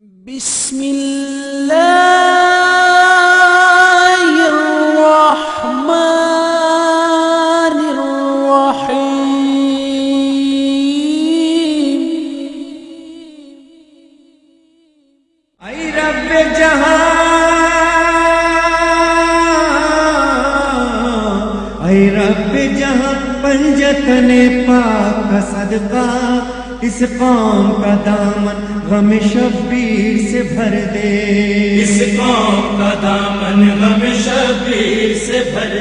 بسم الله الرحمن الرحيم اے رب جہاں اے رب جہاں پنجتن پاک کا صدقہ اس قوم کا دامن غم شبیر سے بھر دے، اس قوم کا دامن غم شبیر سے بھر دے۔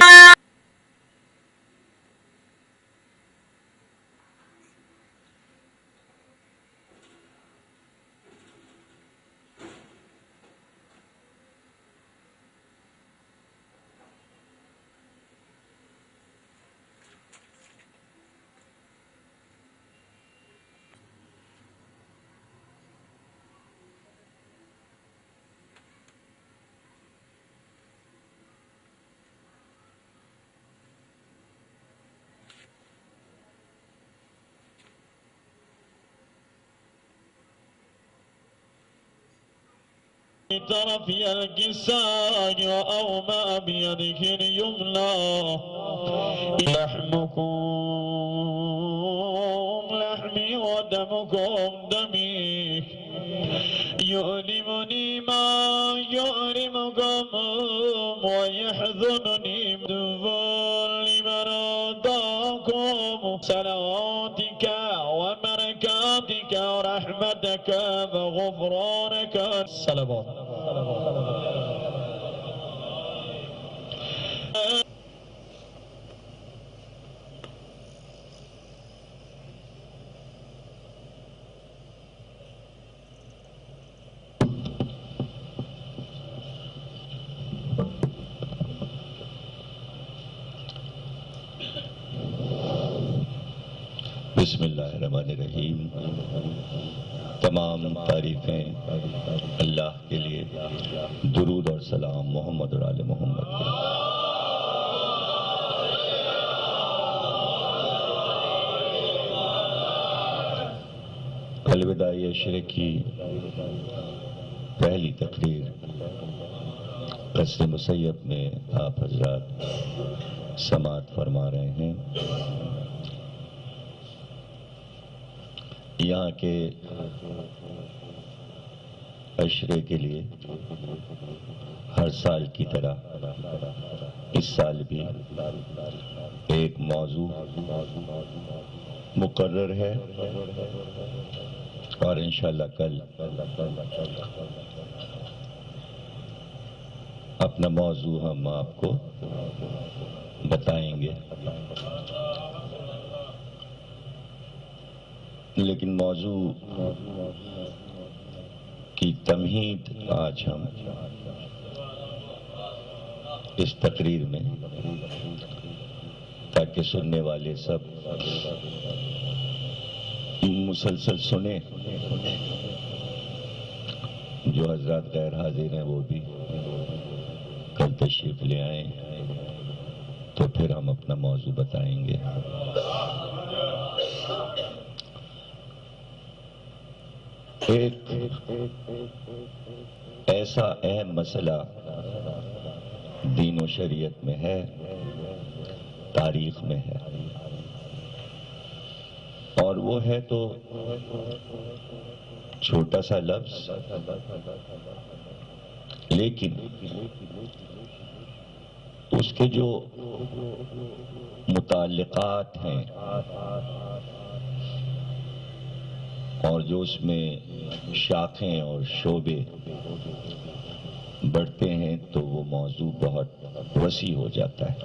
طرفي الكساء وأومأ بيده اليمنى لحمكم لحمي ودمكم دمي يؤلمني ما يؤلمكم ويحزنني لمرضاكم صلواتك وبركاتك ورحمتك وغفرانك صلوات بسم اللہ الرحمن الرحیم۔ تمام تعریفیں اللہ کے لیے، درود اور سلام محمد اور آل محمد کے۔ الوداعی عشرے کی پہلی تقریر قصر مسیب میں آپ حضرات سماعت فرما رہے ہیں۔ یہاں کے عشرے کے لیے ہر سال کی طرح اس سال بھی ایک موضوع مقرر ہے، اور انشاءاللہ کل اپنا موضوع ہم آپ کو بتائیں گے، لیکن موضوع کی تمہید آج ہم اس تقریر میں، تاکہ سننے والے سب مسلسل سنیں، جو حضرات غیر حاضر ہیں وہ بھی کل تشریف لے آئیں، تو پھر ہم اپنا موضوع بتائیں گے۔ ایک ایسا اہم مسئلہ دین و شریعت میں ہے، تاریخ میں ہے، اور وہ ہے تو چھوٹا سا لفظ، لیکن اس کے جو متعلقات ہیں اور جو اس میں شاخیں اور شعبے بڑھتے ہیں تو وہ موضوع بہت وسیع ہو جاتا ہے۔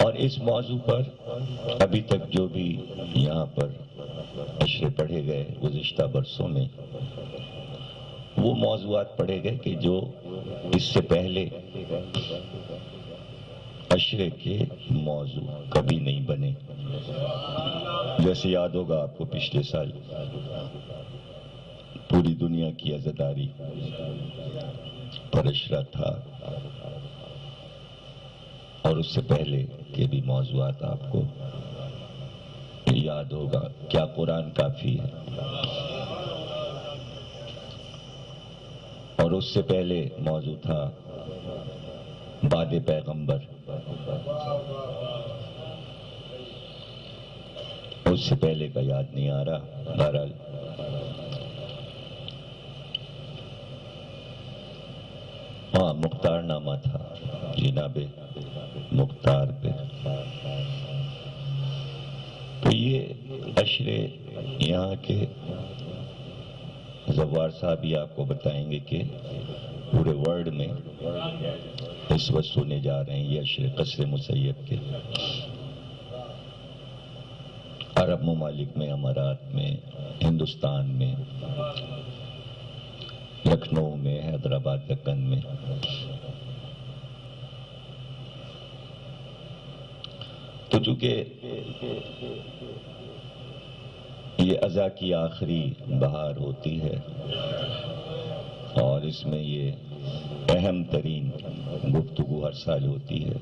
اور اس موضوع پر ابھی تک جو بھی یہاں پر عشرے پڑھے گئے گزشتہ برسوں میں، وہ موضوعات پڑھے گئے کہ جو اس سے پہلے عشرے کے موضوع کبھی نہیں بنے۔ جیسے یاد ہوگا آپ کو پچھلے سال پوری دنیا کی عزاداری پر عشرہ تھا، اور اس سے پہلے کے بھی موضوعات آپ کو یاد ہوگا۔ کیا قرآن کافی ہے؟ اور اس سے پہلے موضوع تھا بعد پیغمبر، اس سے پہلے کا یاد نہیں آ رہا، بہرحال ہاں مختار نامہ تھا جناب مختار پہ. تو یہ عشرے یہاں کے زوار صاحب یہ آپ کو بتائیں گے کہ پورے ورلڈ میں اس وقت سنے جا رہے ہیں یہ عشرے قصر مسیب کے. عرب ممالک میں، امارات میں، ہندوستان میں، لکھنؤ میں، حیدرآباد دکن میں. تو چونکہ یہ اذا کی آخری بہار ہوتی ہے اور اس میں یہ اہم ترین گفتگو ہر سال ہوتی ہے،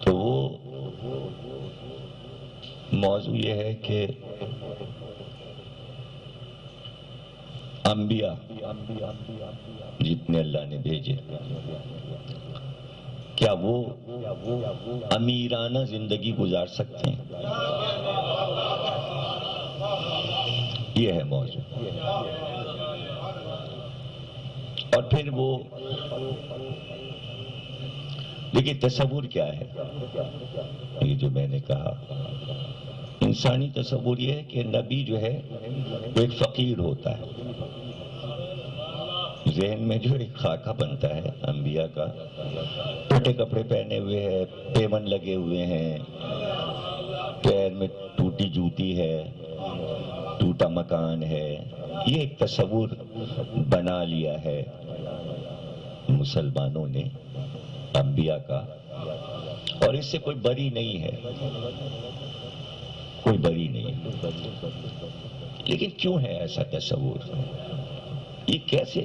تو وہ موضوع یہ ہے کہ انبیاء جتنے اللہ نے بھیجے کیا وہ امیرانہ زندگی گزار سکتے ہیں؟ یہ ہے موضوع. اور پھر وہ دیکھیے تصور کیا ہے، یہ جو میں نے کہا انسانی تصور یہ ہے کہ نبی جو ہے وہ ایک فقیر ہوتا ہے. ذہن میں جو ایک خاکہ بنتا ہے انبیاء کا، پھٹے کپڑے پہنے ہوئے ہیں، پیون لگے ہوئے ہیں، پیر میں ٹوٹی جوتی ہے، ٹوٹا مکان ہے. یہ ایک تصور بنا لیا ہے مسلمانوں نے انبیاء کا، اور اس سے کوئی بری نہیں ہے، کوئی بری نہیں ہے. لیکن کیوں ہے ایسا تصور؟ یہ کیسے،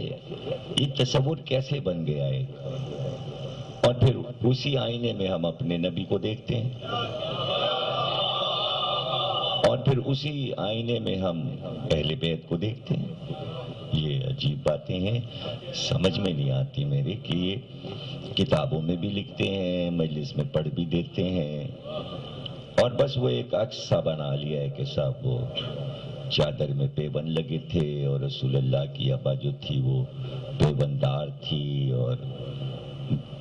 یہ تصور کیسے بن گیا ہے؟ اور پھر اسی آئینے میں ہم اپنے نبی کو دیکھتے ہیں، اور پھر اسی آئینے میں ہم اہل بیت کو دیکھتے ہیں. یہ عجیب باتیں ہیں، سمجھ میں نہیں آتی میرے کہ یہ کتابوں میں بھی لکھتے ہیں، مجلس میں پڑھ بھی دیتے ہیں، اور بس وہ ایک عکس سا بنا لیا ہے کہ صاحب وہ چادر میں پیون لگے تھے اور رسول اللہ کی ابا جو تھی وہ پیون دار تھی اور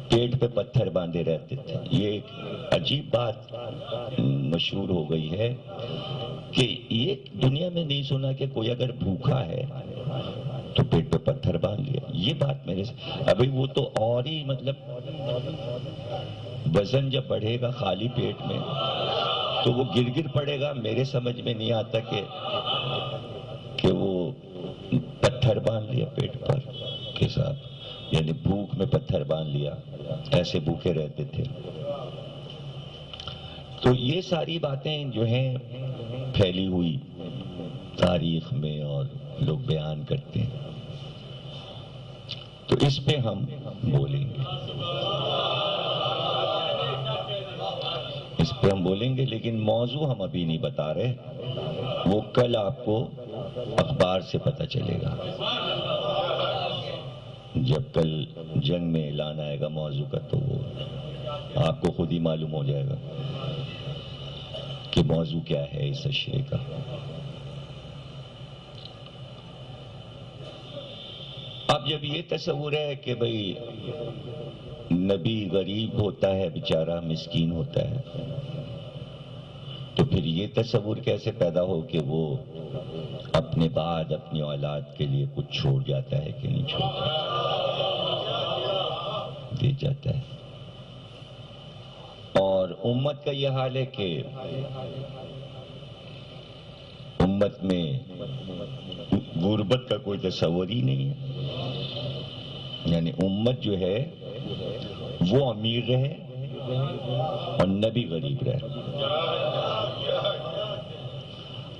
پیٹ پہ پتھر باندھے رہتے تھے. یہ ایک عجیب بات مشہور ہو گئی ہے کہ یہ دنیا میں نہیں سنا کہ کوئی اگر بھوکا ہے تو پیٹ پہ پتھر باندھ لیا. یہ بات میرے سے ابھی وہ تو اور ہی مطلب وزن جب بڑھے گا خالی پیٹ میں تو وہ گر پڑے گا. میرے سمجھ میں نہیں آتا کہ وہ پتھر باندھ لیا پیٹ پر کے ساتھ، یعنی بھوک میں پتھر باندھ لیا، ایسے بھوکے رہتے تھے. تو یہ ساری باتیں جو ہیں پھیلی ہوئی تاریخ میں اور لوگ بیان کرتے ہیں، تو اس پہ ہم بولیں گے، اس پہ ہم بولیں گے. لیکن موضوع ہم ابھی نہیں بتا رہے، وہ کل آپ کو اخبار سے پتہ چلے گا. جب کل جنگ میں اعلان آئے گا موضوع کا تو وہ آپ کو خود ہی معلوم ہو جائے گا کہ موضوع کیا ہے اس عشرے کا. اب جب یہ تصور ہے کہ بھئی نبی غریب ہوتا ہے، بیچارہ مسکین ہوتا ہے، تو پھر یہ تصور کیسے پیدا ہو کہ وہ اپنے بعد اپنی اولاد کے لیے کچھ چھوڑ جاتا ہے کہ نہیں چھوڑتا، دے جاتا ہے. اور امت کا یہ حال ہے کہ امت میں غربت کا کوئی تصور ہی نہیں ہے. یعنی امت جو ہے وہ امیر رہے اور نبی غریب رہے.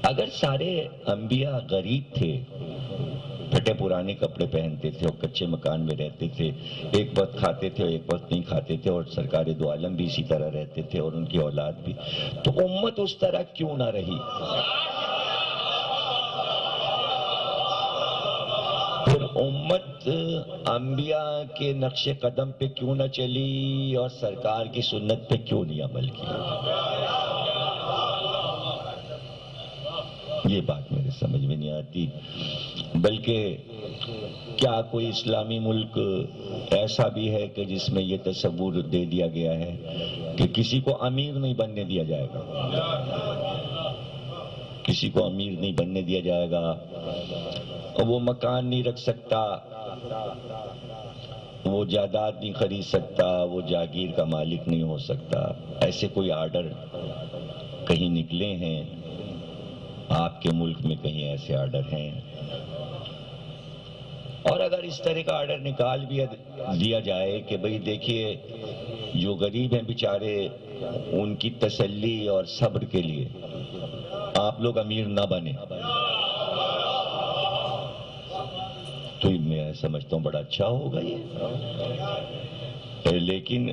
اگر سارے انبیاء غریب تھے، پھٹے پرانے کپڑے پہنتے تھے اور کچے مکان میں رہتے تھے، ایک وقت کھاتے تھے اور ایک وقت نہیں کھاتے تھے، اور سرکار دو عالم بھی اسی طرح رہتے تھے اور ان کی اولاد بھی، تو امت اس طرح کیوں نہ رہی؟ امت انبیاء کے نقش قدم پہ کیوں نہ چلی اور سرکار کی سنت پہ کیوں نہیں عمل کیا؟ یہ بات میرے سمجھ میں نہیں آتی. بلکہ کیا کوئی اسلامی ملک ایسا بھی ہے کہ جس میں یہ تصور دے دیا گیا ہے کہ کسی کو امیر نہیں بننے دیا جائے گا؟ کسی کو امیر نہیں بننے دیا جائے گا، وہ مکان نہیں رکھ سکتا، وہ جائیداد نہیں خرید سکتا، وہ جاگیر کا مالک نہیں ہو سکتا. ایسے کوئی آرڈر کہیں نکلے ہیں؟ آپ کے ملک میں کہیں ایسے آرڈر ہیں؟ اور اگر اس طرح کا آرڈر نکال بھی دیا جائے کہ بھئی دیکھیے جو غریب ہیں بیچارے، ان کی تسلی اور صبر کے لیے آپ لوگ امیر نہ بنیں، تو میں سمجھتا ہوں بڑا اچھا ہوگا یہ. لیکن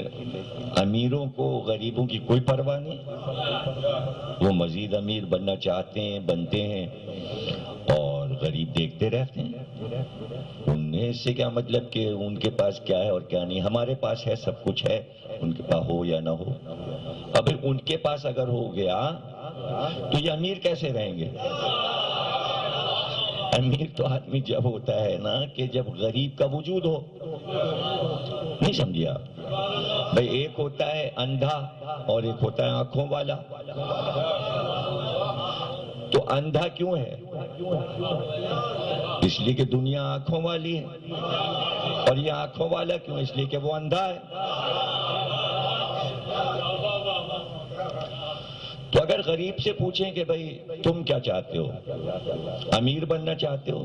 امیروں کو غریبوں کی کوئی پرواہ نہیں، وہ مزید امیر بننا چاہتے ہیں، بنتے ہیں، اور غریب دیکھتے رہتے ہیں. انہیں سے کیا مطلب کہ ان کے پاس کیا ہے اور کیا نہیں؟ ہمارے پاس ہے، سب کچھ ہے، ان کے پاس ہو یا نہ ہو. اب ان کے پاس اگر ہو گیا تو یہ امیر کیسے رہیں گے؟ امیر تو آدمی جب ہوتا ہے نا کہ جب غریب کا وجود ہو. نہیں سمجھے آپ؟ بھئی ایک ہوتا ہے اندھا اور ایک ہوتا ہے آنکھوں والا. تو اندھا کیوں ہے؟ اس لیے کہ دنیا آنکھوں والی ہے. اور یہ آنکھوں والا کیوں؟ اس لیے کہ وہ اندھا ہے. تو اگر غریب سے پوچھیں کہ بھئی تم کیا چاہتے ہو؟ امیر بننا چاہتے ہو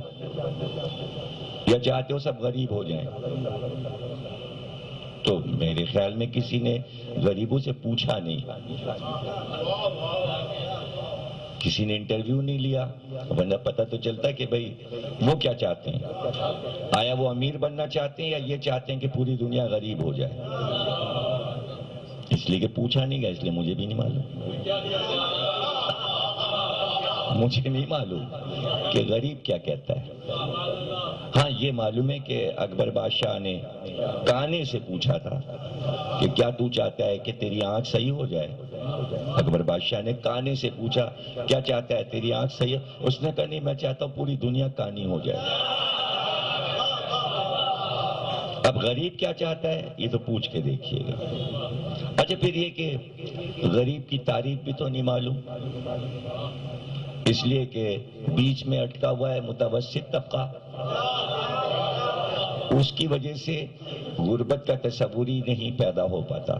یا چاہتے ہو سب غریب ہو جائیں؟ تو میرے خیال میں کسی نے غریبوں سے پوچھا نہیں، کسی نے انٹرویو نہیں لیا، ورنہ پتہ تو چلتا کہ بھئی وہ کیا چاہتے ہیں. آیا وہ امیر بننا چاہتے ہیں یا یہ چاہتے ہیں کہ پوری دنیا غریب ہو جائے؟ اس لیے کہ پوچھا نہیں گیا، اس لیے مجھے بھی نہیں معلوم. مجھے نہیں معلوم کہ غریب کیا کہتا ہے. ہاں یہ معلوم ہے کہ اکبر بادشاہ نے کانے سے پوچھا تھا کہ کیا تو چاہتا ہے کہ تیری آنکھ صحیح ہو جائے؟ اکبر بادشاہ نے کانے سے پوچھا کیا چاہتا ہے تیری آنکھ صحیح؟ اس نے کہا نہیں، میں چاہتا ہوں پوری دنیا کانی ہو جائے. اب غریب کیا چاہتا ہے یہ تو پوچھ کے دیکھیے گا. اچھا پھر یہ کہ غریب کی تعریف بھی تو نہیں معلوم، اس لیے کہ بیچ میں اٹکا ہوا ہے متوسط طبقہ، اس کی وجہ سے غربت کا تصور ہی نہیں پیدا ہو پاتا.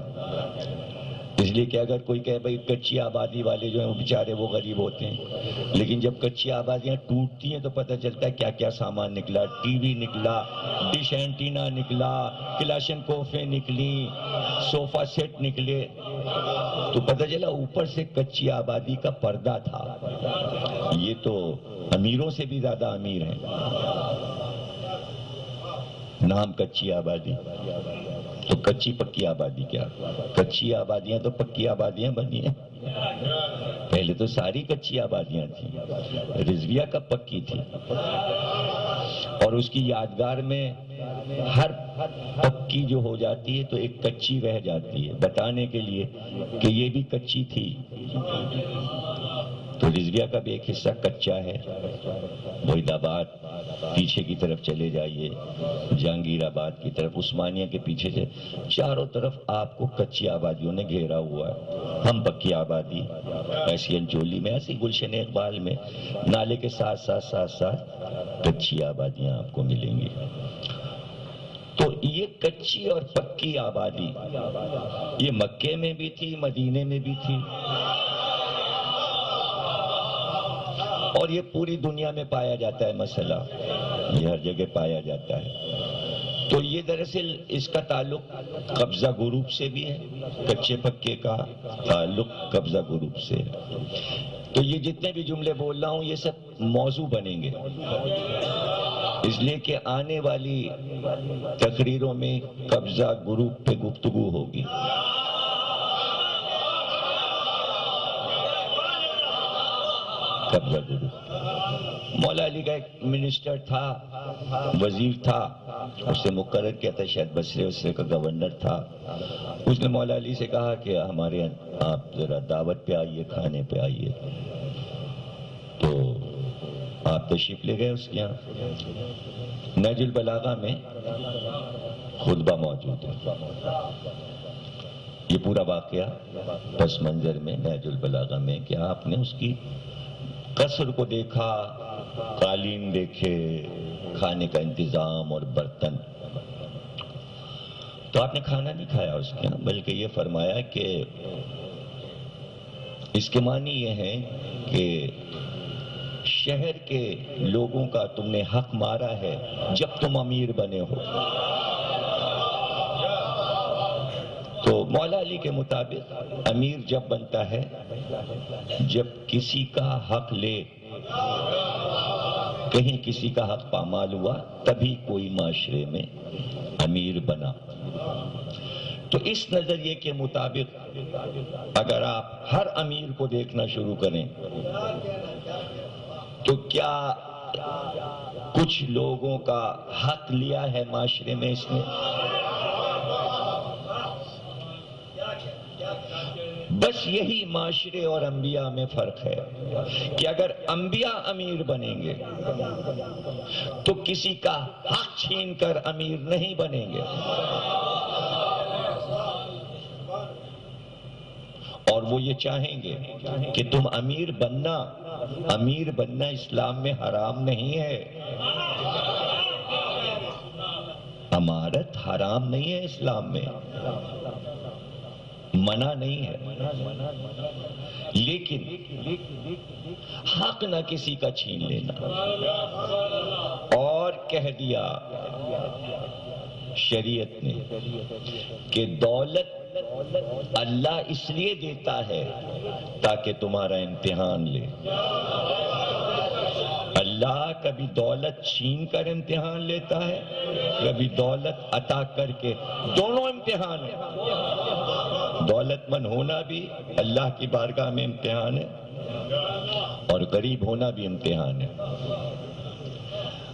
اس لیے کہ اگر کوئی کہے بھئی کچی آبادی والے جو ہیں وہ بیچارے وہ غریب ہوتے ہیں، لیکن جب کچی آبادیاں ٹوٹتی ہیں تو پتہ چلتا ہے کیا کیا سامان نکلا. ٹی وی نکلا، ڈش اینٹینا نکلا، کلاشن کوفیں نکلی، صوفہ سیٹ نکلے، تو پتہ چلا اوپر سے کچی آبادی کا پردہ تھا. یہ تو امیروں سے بھی زیادہ امیر ہیں. نام کچی آبادی، تو کچی پکی آبادی کیا؟ کچی آبادیاں تو پکی آبادیاں بنی ہیں. پہلے تو ساری کچی آبادیاں تھیں. رضویہ کب پکی تھی؟ اور اس کی یادگار میں ہر پکی جو ہو جاتی ہے تو ایک کچی رہ جاتی ہے بتانے کے لیے کہ یہ بھی کچی تھی. تو رضویہ کا بھی ایک حصہ کچا ہے. وحید آباد پیچھے کی طرف چلے جائیے، جہانگیر آباد کی طرف، عثمانیہ کے پیچھے سے چاروں طرف آپ کو کچی آبادیوں نے گھیرا ہوا ہے. ہم پکی آبادی ایسی انچولی میں، ایسی گلشن اقبال میں نالے کے ساتھ ساتھ کچی آبادیاں آپ کو ملیں گی. تو یہ کچی اور پکی آبادی یہ مکے میں بھی تھی، مدینے میں بھی تھی، اور یہ پوری دنیا میں پایا جاتا ہے. مسئلہ یہ ہر جگہ پایا جاتا ہے. تو یہ دراصل اس کا تعلق قبضہ گروپ سے بھی ہے. کچے پکے کا تعلق قبضہ گروپ سے ہے. تو یہ جتنے بھی جملے بول رہا ہوں یہ سب موضوع بنیں گے، اس لیے کہ آنے والی تقریروں میں قبضہ گروپ پہ گفتگو ہوگی. قبضہ گرو. مولا علی کا ایک منسٹر تھا، وزیر تھا، اسے مقرر کیا تھا، شاید بصرے کا گورنر تھا. اس نے مولا علی سے کہا کہ ہمارے آپ ذرا دعوت پہ آئیے، کھانے پہ آئیے. تو آپ تشریف لے گئے اس کے یہاں. نہج البلاغہ میں خطبہ موجود ہے. یہ پورا واقعہ پس منظر میں نہج البلاغہ میں کہ آپ نے اس کی قصر کو دیکھا، قالین دیکھے، کھانے کا انتظام اور برتن. تو آپ نے کھانا نہیں کھایا اس کے یہاں، بلکہ یہ فرمایا کہ اس کے معنی یہ ہے کہ شہر کے لوگوں کا تم نے حق مارا ہے جب تم امیر بنے ہو. تو مولا علی کے مطابق امیر جب بنتا ہے جب کسی کا حق لے، کہیں کسی کا حق پامال ہوا، تبھی کوئی معاشرے میں امیر بنا. تو اس نظریے کے مطابق اگر آپ ہر امیر کو دیکھنا شروع کریں تو کیا کچھ لوگوں کا حق لیا ہے معاشرے میں اس نے؟ بس یہی معاشرے اور انبیاء میں فرق ہے کہ اگر انبیاء امیر بنیں گے تو کسی کا حق چھین کر امیر نہیں بنیں گے. اور وہ یہ چاہیں گے کہ تم امیر بننا اسلام میں حرام نہیں ہے. امارت حرام نہیں ہے اسلام میں، منع نہیں ہے، لیکن حق نہ کسی کا چھین لینا. اور کہہ دیا شریعت نے کہ دولت اللہ اس لیے دیتا ہے تاکہ تمہارا امتحان لے. اللہ کبھی دولت چھین کر امتحان لیتا ہے، کبھی دولت عطا کر کے. دونوں امتحان ہیں. دولت مند ہونا بھی اللہ کی بارگاہ میں امتحان ہے اور غریب ہونا بھی امتحان ہے.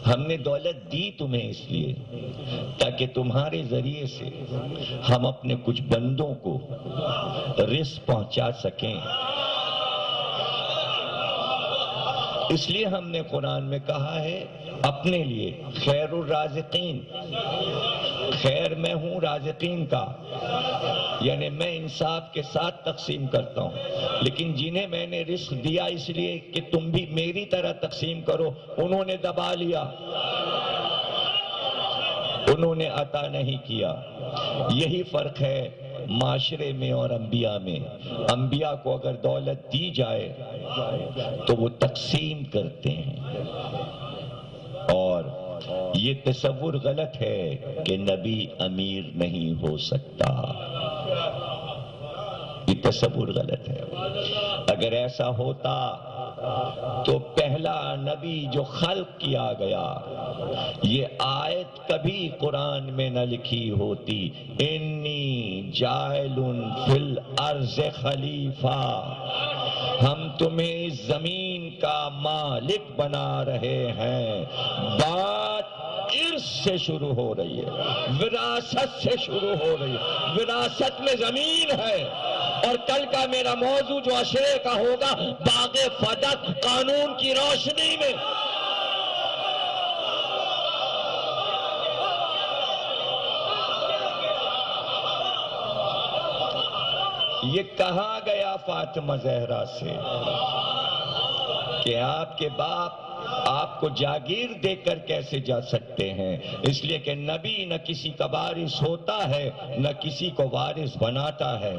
ہم نے دولت دی تمہیں اس لیے تاکہ تمہارے ذریعے سے ہم اپنے کچھ بندوں کو رزق پہنچا سکیں. اس لیے ہم نے قرآن میں کہا ہے اپنے لیے خیر الرازقین، خیر میں ہوں رازقین کا، یعنی میں انصاف کے ساتھ تقسیم کرتا ہوں. لیکن جنہیں میں نے رزق دیا اس لیے کہ تم بھی میری طرح تقسیم کرو، انہوں نے دبا لیا، انہوں نے عطا نہیں کیا. یہی فرق ہے معاشرے میں اور انبیاء میں. انبیاء کو اگر دولت دی جائے تو وہ تقسیم کرتے ہیں. اور یہ تصور غلط ہے کہ نبی امیر نہیں ہو سکتا. یہ تصور غلط ہے. اگر ایسا ہوتا تو پہلا نبی جو خلق کیا گیا، یہ آیت کبھی قرآن میں نہ لکھی ہوتی، انی جاعل فی الارض خلیفہ، ہم تمہیں زمین کا مالک بنا رہے ہیں. بات ارث سے شروع ہو رہی ہے، وراثت سے شروع ہو رہی ہے. وراثت میں زمین ہے. اور کل کا میرا موضوع جو عشرے کا ہوگا، باغ فدق قانون کی روشنی میں. یہ کہا گیا فاطمہ زہرا سے کہ آپ کے باپ آپ کو جاگیر دے کر کیسے جا سکتے ہیں؟ اس لیے کہ نبی نہ کسی کا وارث ہوتا ہے نہ کسی کو وارث بناتا ہے.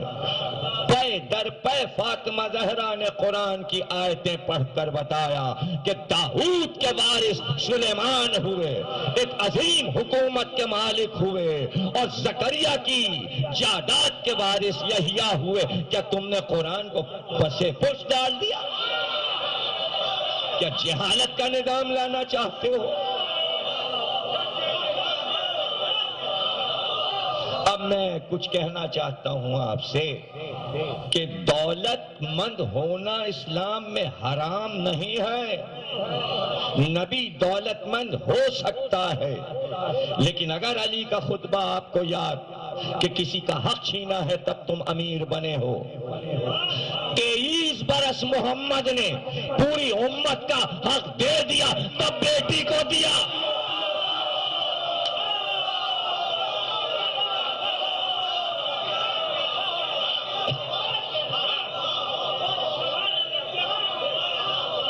پے در پے فاطمہ زہرا نے قرآن کی آیتیں پڑھ کر بتایا کہ داؤد کے وارث سلیمان ہوئے، ایک عظیم حکومت کے مالک ہوئے، اور زکریا کی جائیداد کے وارث یحییٰ ہوئے. کیا تم نے قرآن کو پسے پش ڈال دیا؟ کیا جہالت کا نظام لانا چاہتے ہو؟ اب میں کچھ کہنا چاہتا ہوں آپ سے کہ دولت مند ہونا اسلام میں حرام نہیں ہے. نبی دولت مند ہو سکتا ہے، لیکن اگر علی کا خطبہ آپ کو یاد کہ کسی کا حق چھینا ہے تب تم امیر بنے ہو. 23 برس محمد نے پوری امت کا حق دے دیا، تب بیٹی کو دیا.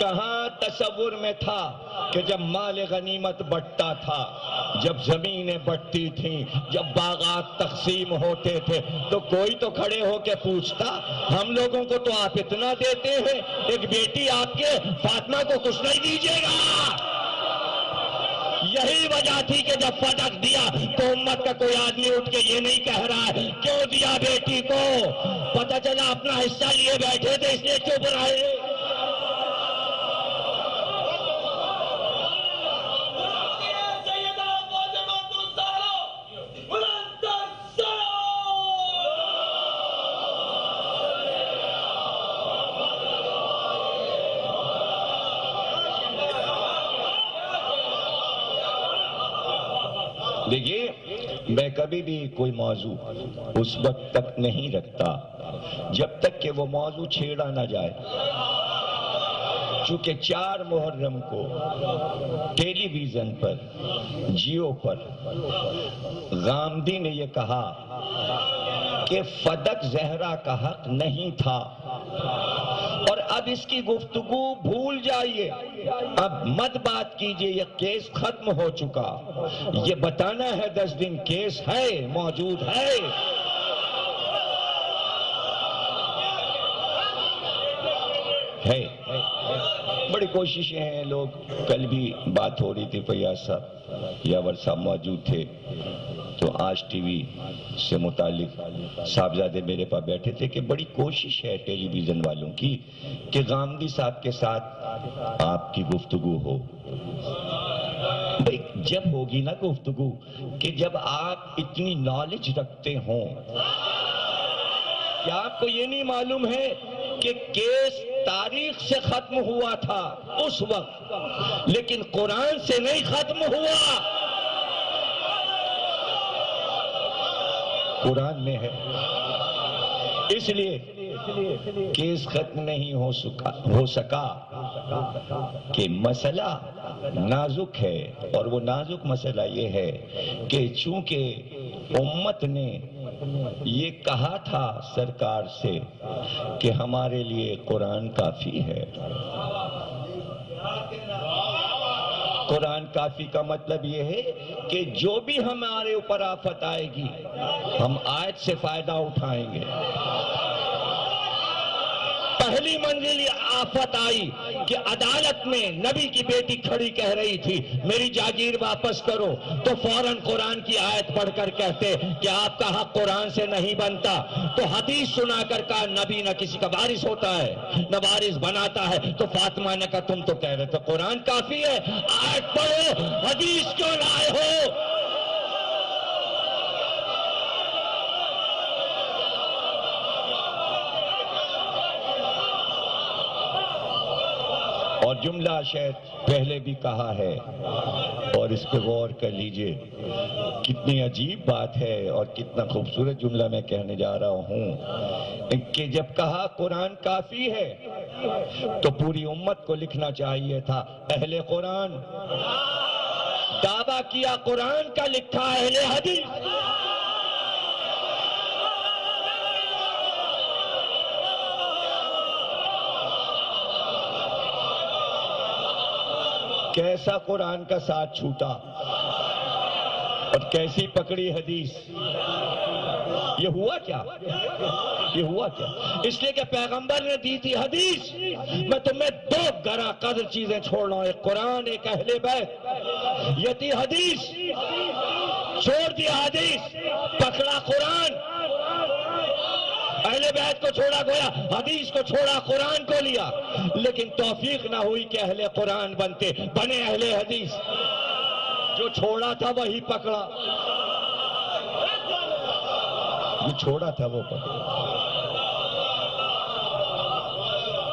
کہاں تصور میں تھا کہ جب مال غنیمت بٹتا تھا، جب زمینیں بٹتی تھیں، جب باغات تقسیم ہوتے تھے، تو کوئی تو کھڑے ہو کے پوچھتا ہم لوگوں کو تو آپ اتنا دیتے ہیں، ایک بیٹی آپ کے فاطمہ کو کچھ نہیں دیجیے گا. یہی وجہ تھی کہ جب فتح دیا تو امت کا کوئی آدمی اٹھ کے یہ نہیں کہہ رہا ہے کیوں دیا بیٹی کو. پتہ چلا اپنا حصہ لیے بیٹھے تھے اس لیے چپ رہے. دیکھیے، میں کبھی بھی کوئی موضوع اس وقت تک نہیں رکھتا جب تک کہ وہ موضوع چھیڑا نہ جائے. چونکہ 4 محرم کو ٹیلی ویژن پر، جیو پر غامدی نے یہ کہا کہ فدق زہرا کا حق نہیں تھا، اور اب اس کی گفتگو بھول جائیے، اب مت بات کیجئے، یہ کیس ختم ہو چکا. یہ بتانا ہے 10 دن کیس ہے، موجود ہے. بڑی کوششیں ہیں لوگ. کل بھی بات ہو رہی تھی، فیاض صاحب یاور صاحب موجود تھے، تو آج ٹی وی سے متعلق صاحبزادے میرے پاس بیٹھے تھے کہ بڑی کوشش ہے ٹیلی ویژن والوں کی کہ غامدی صاحب کے ساتھ آپ کی گفتگو ہو. جب ہوگی نا گفتگو کہ جب آپ اتنی نالج رکھتے ہوں. کیا آپ کو یہ نہیں معلوم ہے کہ کیس تاریخ سے ختم ہوا تھا اس وقت، لیکن قرآن سے نہیں ختم ہوا؟ قرآن میں ہے، اس لیے کیس ختم نہیں ہو سکا کہ مسئلہ نازک ہے. اور وہ نازک مسئلہ یہ ہے کہ چونکہ امت نے یہ کہا تھا سرکار سے کہ ہمارے لیے قرآن کافی ہے. قرآن کافی کا مطلب یہ ہے کہ جو بھی ہمارے اوپر آفت آئے گی ہم آیت سے فائدہ اٹھائیں گے. پہلی منزل یہ آفت آئی کہ عدالت میں نبی کی بیٹی کھڑی کہہ رہی تھی میری جاگیر واپس کرو، تو فوراً قرآن کی آیت پڑھ کر کہتے کہ آپ کا حق قرآن سے نہیں بنتا. تو حدیث سنا کر کہا نبی نہ کسی کا وارث ہوتا ہے نہ وارث بناتا ہے. تو فاطمہ نے کہا تم تو کہہ رہے تھے قرآن کافی ہے، آیت پڑھو، حدیث کیوں لائے ہو؟ اور جملہ شاید پہلے بھی کہا ہے، اور اس پہ غور کر لیجئے کتنی عجیب بات ہے اور کتنا خوبصورت جملہ میں کہنے جا رہا ہوں کہ جب کہا قرآن کافی ہے تو پوری امت کو لکھنا چاہیے تھا اہل قرآن. دعویٰ کیا قرآن کا، لکھا اہل حدیث. کیسا قرآن کا ساتھ چھوٹا اور کیسی پکڑی حدیث. یہ ہوا کیا؟ یہ ہوا کیا؟ اس لیے کہ پیغمبر نے دی تھی حدیث. میں تمہیں 2 گرا قدر چیزیں چھوڑ رہا ہوں، ایک قرآن ایک اہل بیت. یہ تھی حدیث، چھوڑ دیا حدیث، پکڑا قرآن. اہل بیت کو چھوڑا گویا حدیث کو چھوڑا، قرآن کو لیا. لیکن توفیق نہ ہوئی کہ اہل قرآن بنے اہل حدیث. جو چھوڑا تھا وہی پکڑا، جو چھوڑا تھا وہ پکڑا.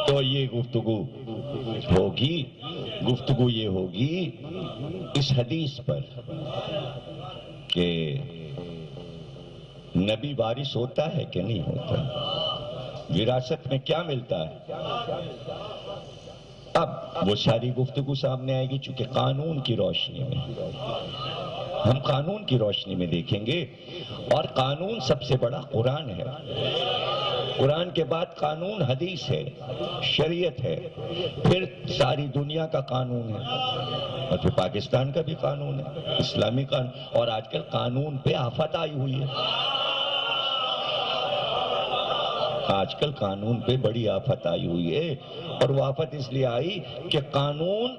تو یہ گفتگو ہوگی، گفتگو یہ ہوگی اس حدیث پر کہ نبی وارث ہوتا ہے کہ نہیں ہوتا، وراثت میں کیا ملتا ہے۔ اب وہ ساری گفتگو سامنے آئے گی، چونکہ قانون کی روشنی میں ہم قانون کی روشنی میں دیکھیں گے، اور قانون سب سے بڑا قرآن ہے، قرآن کے بعد قانون حدیث ہے، شریعت ہے، پھر ساری دنیا کا قانون ہے، اور پھر پاکستان کا بھی قانون ہے، اسلامی قانون، اور آج کل قانون پہ آفت آئی ہوئی ہے، آج کل قانون پہ بڑی آفت آئی ہوئی ہے، اور وہ آفت اس لیے آئی کہ قانون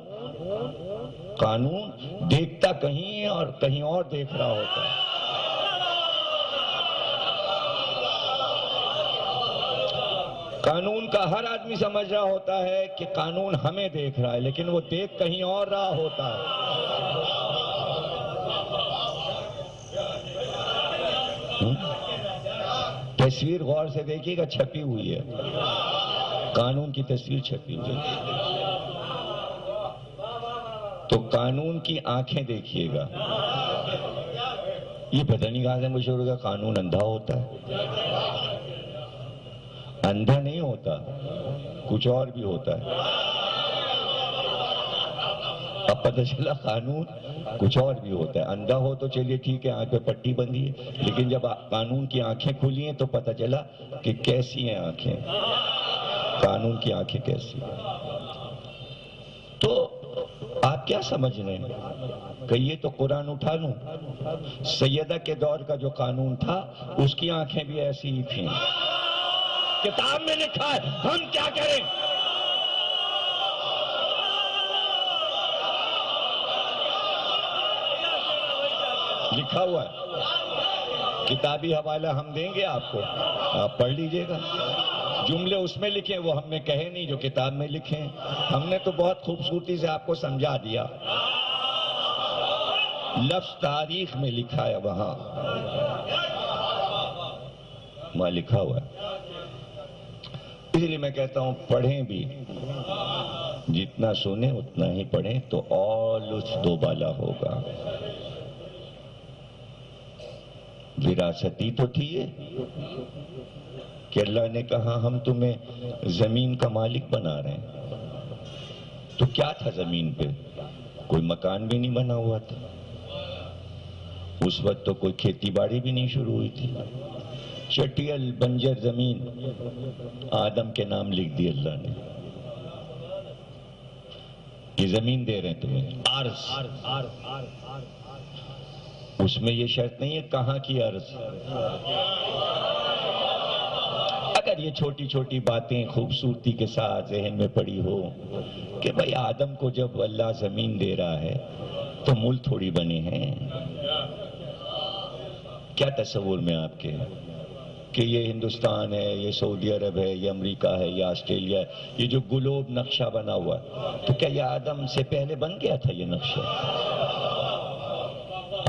دیکھتا کہیں اور کہیں اور دیکھ رہا ہوتا ہے۔ قانون کا ہر آدمی سمجھ رہا ہوتا ہے کہ قانون ہمیں دیکھ رہا ہے، لیکن وہ دیکھ کہیں اور رہا ہوتا ہے۔ تصویر غور سے دیکھیے گا، چھپی ہوئی ہے، قانون کی تصویر چھپی ہوئی ہے، تو قانون کی آنکھیں دیکھیے گا۔ یہ پتہ نہیں کہاں سے مشہور ہوگا، قانون اندھا ہوتا ہے، اندھا نہیں ہوتا، کچھ اور بھی ہوتا ہے۔ اب پتہ چلا قانون کچھ اور بھی ہوتا ہے، اندھا ہو تو چلیے ٹھیک ہے، آنکھ پہ پٹی بندھی ہے، لیکن جب قانون کی آنکھیں کھلی ہیں تو پتہ چلا کہ کیسی ہیں آنکھیں، قانون کی آنکھیں کیسی ہیں۔ تو آپ کیا سمجھ رہے ہیں کہ یہ تو قرآن اٹھا لوں، سیدہ کے دور کا جو قانون تھا اس کی آنکھیں بھی ایسی ہی تھیں، کتاب میں لکھا ہے، ہم کیا کریں؟ لکھا ہوا ہے، کتابی حوالہ ہم دیں گے آپ کو، آپ پڑھ لیجئے گا، جملے اس میں لکھیں وہ ہم نے کہے نہیں جو کتاب میں لکھیں، ہم نے تو بہت خوبصورتی سے آپ کو سمجھا دیا، لفظ تاریخ میں لکھا ہے، وہاں لکھا ہوا ہے۔ اس لیے میں کہتا ہوں پڑھیں بھی، جتنا سنیں اتنا ہی پڑھیں تو اور لطف دوبالا ہوگا۔ وراثتی تو تھی یہ کہ اللہ نے کہا ہم تمہیں زمین کا مالک بنا رہے ہیں، تو کیا تھا زمین پہ؟ کوئی مکان بھی نہیں بنا ہوا تھا، اس وقت تو کوئی کھیتی باڑی بھی نہیں شروع ہوئی تھی، چٹیل بنجر زمین آدم کے نام لکھ دی اللہ نے، یہ زمین دے رہے ہیں تمہیں، عرض، اس میں یہ شرط نہیں ہے کہاں کی عرض۔ اگر یہ چھوٹی چھوٹی باتیں خوبصورتی کے ساتھ ذہن میں پڑی ہو کہ بھئی آدم کو جب اللہ زمین دے رہا ہے تو ملک تھوڑی بنے ہیں، کیا تصور میں آپ کے کہ یہ ہندوستان ہے، یہ سعودی عرب ہے، یہ امریکہ ہے، یہ آسٹریلیا ہے، یہ جو گلوب نقشہ بنا ہوا ہے، تو کیا یہ آدم سے پہلے بن گیا تھا؟ یہ نقشہ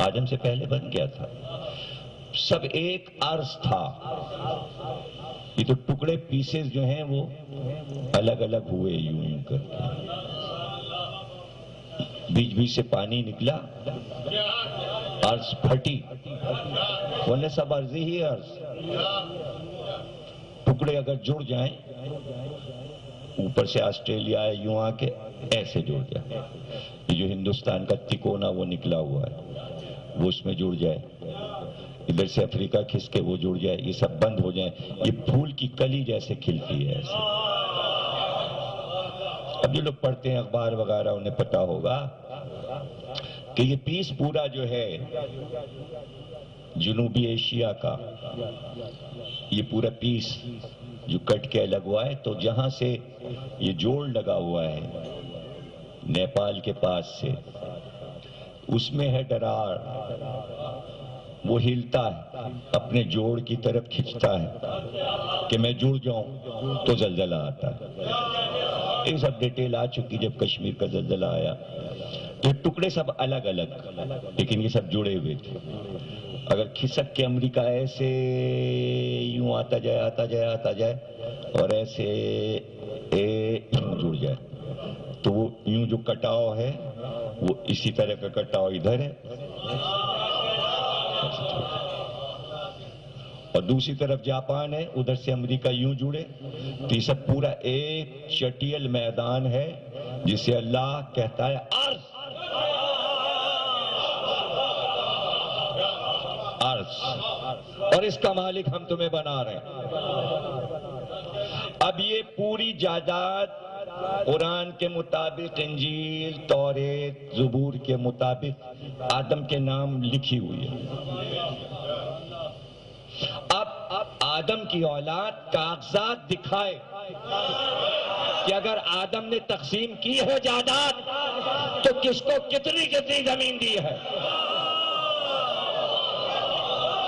آدم سے پہلے بن گیا تھا، سب ایک عرض تھا، یہ تو ٹکڑے پیسز جو ہیں وہ الگ الگ ہوئے یوں یوں کر کے، بیچ بیچ سے پانی نکلا، عرض پھٹی، ورنہ سب عرض ہی عرض، ٹکڑے اگر جڑ جائیں، اوپر سے آسٹریلیا ہے یوں آ کے ایسے جڑ جائے، یہ جو ہندوستان کا تکونا وہ نکلا ہوا ہے وہ اس میں جڑ جائے، ادھر سے افریقہ کھس کے وہ جڑ جائے، یہ سب بند ہو جائیں، یہ پھول کی کلی جیسے کھلتی ہے ایسے۔ اب جو لوگ پڑھتے ہیں اخبار وغیرہ انہیں پتا ہوگا کہ یہ پیس پورا جو ہے جنوبی ایشیا کا، یہ پورا پیس جو کٹ کے الگ ہوا ہے، تو جہاں سے یہ جوڑ لگا ہوا ہے نیپال کے پاس سے، اس میں ہے ڈرار، وہ ہلتا ہے، اپنے جوڑ کی طرف کھنچتا ہے کہ میں جڑ جاؤں تو زلزلہ آتا ہے۔ یہ سب ڈیٹیل آ چکی جب کشمیر کا زلزلہ آیا، تو یہ ٹکڑے سب الگ الگ لیکن یہ سب جڑے ہوئے تھے، اگر کھسک کے امریکہ ایسے یوں آتا جائے اور ایسے یوں جو کٹاؤ ہے وہ اسی طرح کا کٹاؤ ادھر ہے، اور دوسری طرف جاپان ہے، ادھر سے امریکہ یوں جڑے، تو یہ سب پورا ایک چٹیل میدان ہے جسے اللہ کہتا ہے ارض، ارض، اور اس کا مالک ہم تمہیں بنا رہے ہیں۔ اب یہ پوری جائیداد قرآن کے مطابق، انجیل، توریت، زبور کے مطابق آدم کے نام لکھی ہوئی ہے۔ اب آدم کی اولاد کاغذات دکھائے کہ اگر آدم نے تقسیم کی ہے جائیداد تو کس کو کتنی کتنی زمین دی ہے،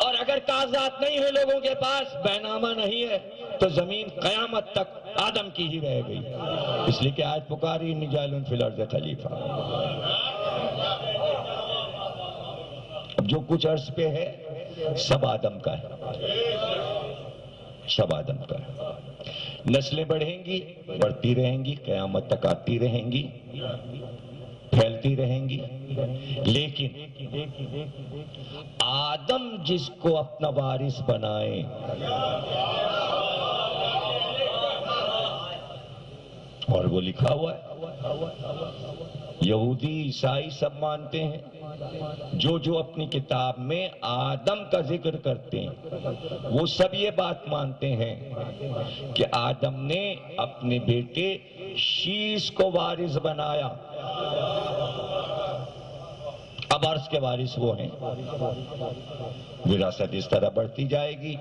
اور اگر کاغذات نہیں ہیں لوگوں کے پاس، بینامہ نہیں ہے، تو زمین قیامت تک آدم کی ہی رہ گئی، اس لیے کہ آج پکاری انی جاعل فی الارض خلیفہ۔ اب جو کچھ عرض پہ ہے سب آدم کا ہے، سب آدم کا ہے۔ نسلیں بڑھیں گی، بڑھتی رہیں گی، قیامت تک آتی رہیں گی، پھیلتی رہیں گی، لیکن آدم جس کو اپنا وارث بنائے، اور وہ لکھا ہوا ہے، یہودی عیسائی سب مانتے ہیں، جو اپنی کتاب میں آدم کا ذکر کرتے ہیں وہ سب یہ بات مانتے ہیں کہ آدم نے اپنے بیٹے شیش کو وارث بنایا۔ اب عرض کے وارث وہ ہیں، وراثت اس طرح بڑھتی جائے گی۔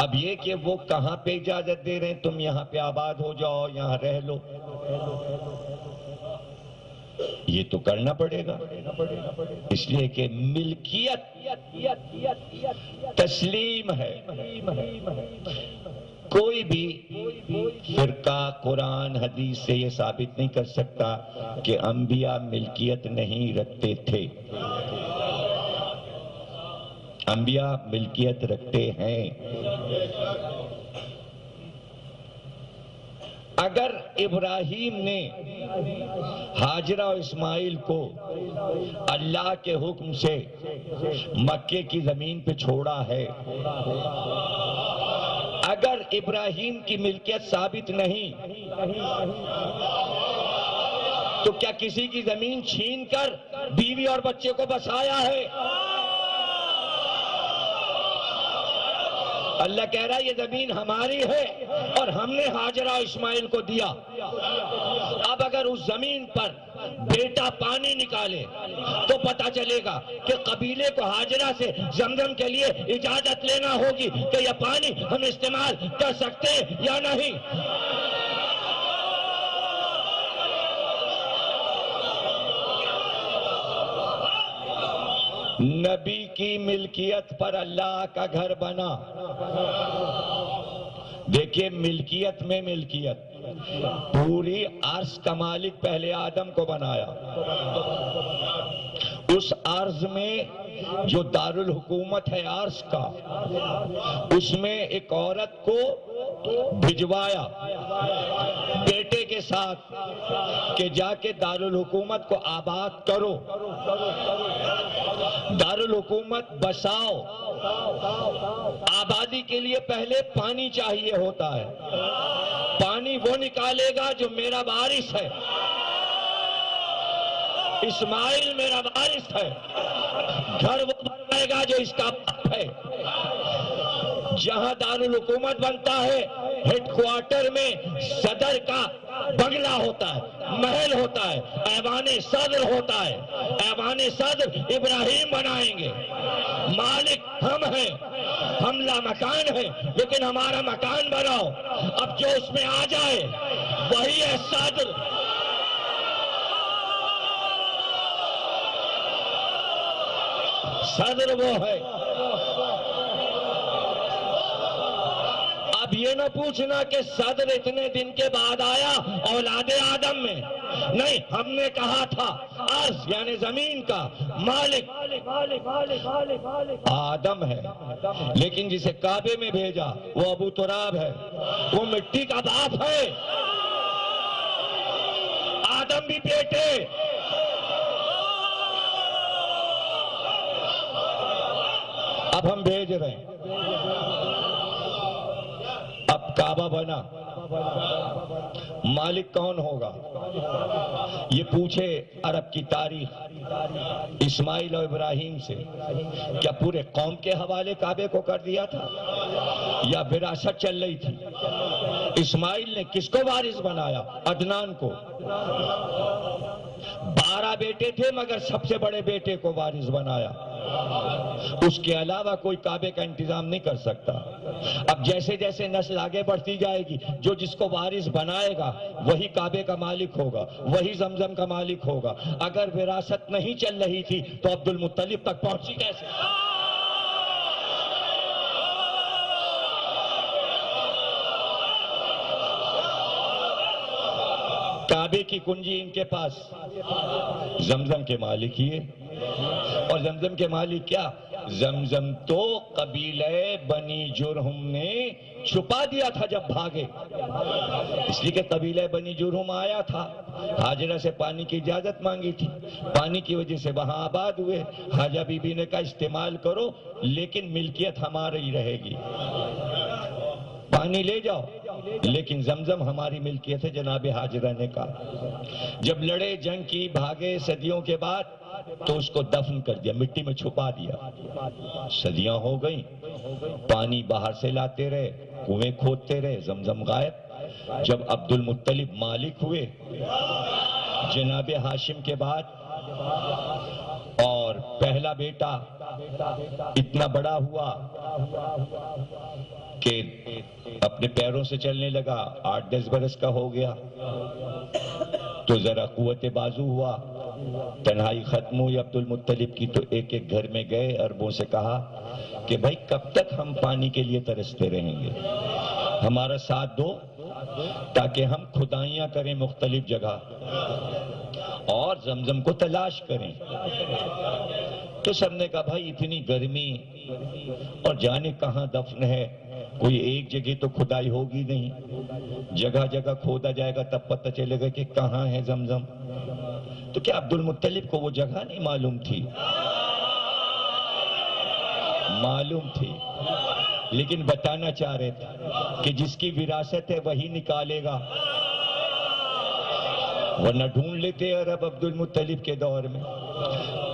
اب یہ کہ وہ کہاں پہ اجازت دے رہے ہیں تم یہاں پہ آباد ہو جاؤ، یہاں رہ لو، یہ تو کرنا پڑے گا، اس لیے کہ ملکیت تسلیم ہے۔ کوئی بھی فرقہ قرآن حدیث سے یہ ثابت نہیں کر سکتا کہ انبیاء ملکیت نہیں رکھتے تھے، انبیاء ملکیت رکھتے ہیں۔ اگر ابراہیم نے ہاجرہ و اسماعیل کو اللہ کے حکم سے مکے کی زمین پہ چھوڑا ہے، اگر ابراہیم کی ملکیت ثابت نہیں تو کیا کسی کی زمین چھین کر بیوی اور بچے کو بسایا ہے؟ اللہ کہہ رہا ہے یہ زمین ہماری ہے اور ہم نے ہاجرہ و اسماعیل کو دیا۔ اب اگر اس زمین پر بیٹا پانی نکالے تو پتا چلے گا کہ قبیلے کو ہاجرہ سے زمزم کے لیے اجازت لینا ہوگی کہ یہ پانی ہم استعمال کر سکتے یا نہیں۔ نبی کی ملکیت پر اللہ کا گھر بنا۔ دیکھیے ملکیت میں ملکیت، پوری عرض کا مالک پہلے آدم کو بنایا، اس عرض میں جو دارالحکومت ہے عرض کا، اس میں ایک عورت کو بھجوایا بیٹے کے ساتھ کہ جا کے دارالحکومت کو آباد کرو، دارالحکومت بساؤ۔ آبادی کے لیے پہلے پانی چاہیے ہوتا ہے، پانی وہ نکالے گا جو میرا وارث ہے، اسماعیل میرا وارث ہے، گھر وہ بنائے گا جو اس کا باپ ہے۔ جہاں دارالحکومت بنتا ہے ہیڈ کوارٹر میں صدر کا بنگلہ ہوتا ہے، محل ہوتا ہے، ایوان صدر ہوتا ہے، ایوان صدر ابراہیم بنائیں گے، مالک ہم ہیں، ہم لا مکان ہیں لیکن ہمارا مکان بناؤ۔ اب جو اس میں آ جائے وہی ہے صدر۔ صدر وہ ہے۔ اب یہ نہ پوچھنا کہ صدر اتنے دن کے بعد آیا اولاد آدم میں، نہیں، ہم نے کہا تھا عرض یعنی زمین کا مالک آدم ہے، لیکن جسے کعبے میں بھیجا وہ ابو تراب ہے، وہ مٹی کا باپ ہے۔ آدم بھی بیٹے. اب ہم بھیج رہے ہیں. اب کعبہ بنا، مالک کون ہوگا؟ یہ پوچھے عرب کی تاریخ اسماعیل اور ابراہیم سے، کیا پورے قوم کے حوالے کعبے کو کر دیا تھا یا وراثت چل رہی تھی؟ اسماعیل نے کس کو وارث بنایا؟ عدنان کو. 12 بیٹے تھے مگر سب سے بڑے بیٹے کو وارث بنایا. اس کے علاوہ کوئی کعبے کا انتظام نہیں کر سکتا. اب جیسے جیسے نسل آگے بڑھتی جائے گی، جو جس کو وارث بنائے گا وہی کعبے کا مالک ہوگا، وہی زمزم کا مالک ہوگا. اگر وراثت نہیں چل رہی تھی تو عبد المطلب تک پہنچی کیسے؟ کعبے کی کنجی ان کے پاس، زمزم کے مالک ہی ہے. اور زمزم کے مالک کیا؟ زمزم تو قبیلہ بنی جرہم نے چھپا دیا تھا جب بھاگے. اس لیے کہ قبیلہ بنی جرہم آیا تھا، حاجرہ سے پانی کی اجازت مانگی تھی، پانی کی وجہ سے وہاں آباد ہوئے. حاجہ بی بی نے کہا استعمال کرو لیکن ملکیت ہماری رہے گی، پانی لے جاؤ لیکن زمزم ہماری ملکیت ہے. جناب حاجرہ نے کہا. جب لڑے، جنگ کی، بھاگے صدیوں کے بعد تو اس کو دفن کر دیا، مٹی میں چھپا دیا. صدیاں ہو گئیں، پانی باہر سے لاتے رہے، کنویں کھودتے رہے، زمزم غائب. جب عبد المطلب مالک ہوئے جناب ہاشم کے بعد، اور پہلا بیٹا اتنا بڑا ہوا کہ اپنے پیروں سے چلنے لگا، 8-10 برس کا ہو گیا تو ذرا قوت بازو ہوا، تنہائی ختم ہوئی عبد المطلب کی. تو ایک ایک گھر میں گئے، عربوں سے کہا کہ بھائی کب تک ہم پانی کے لیے ترستے رہیں گے، ہمارا ساتھ دو تاکہ ہم کھدائیاں کریں مختلف جگہ اور زمزم کو تلاش کریں. تو سب نے کہا بھائی اتنی گرمی اور جانے کہاں دفن ہے، کوئی ایک جگہ تو کھدائی ہوگی نہیں، جگہ جگہ کھودا جائے گا تب پتہ چلے گا کہ کہاں ہے زمزم. تو کیا عبد المطلب کو وہ جگہ نہیں معلوم تھی؟ معلوم تھی، لیکن بتانا چاہ رہے تھے کہ جس کی وراثت ہے وہی نکالے گا، ورنہ ڈھونڈ لیتے عرب عبد المطلب کے دور میں.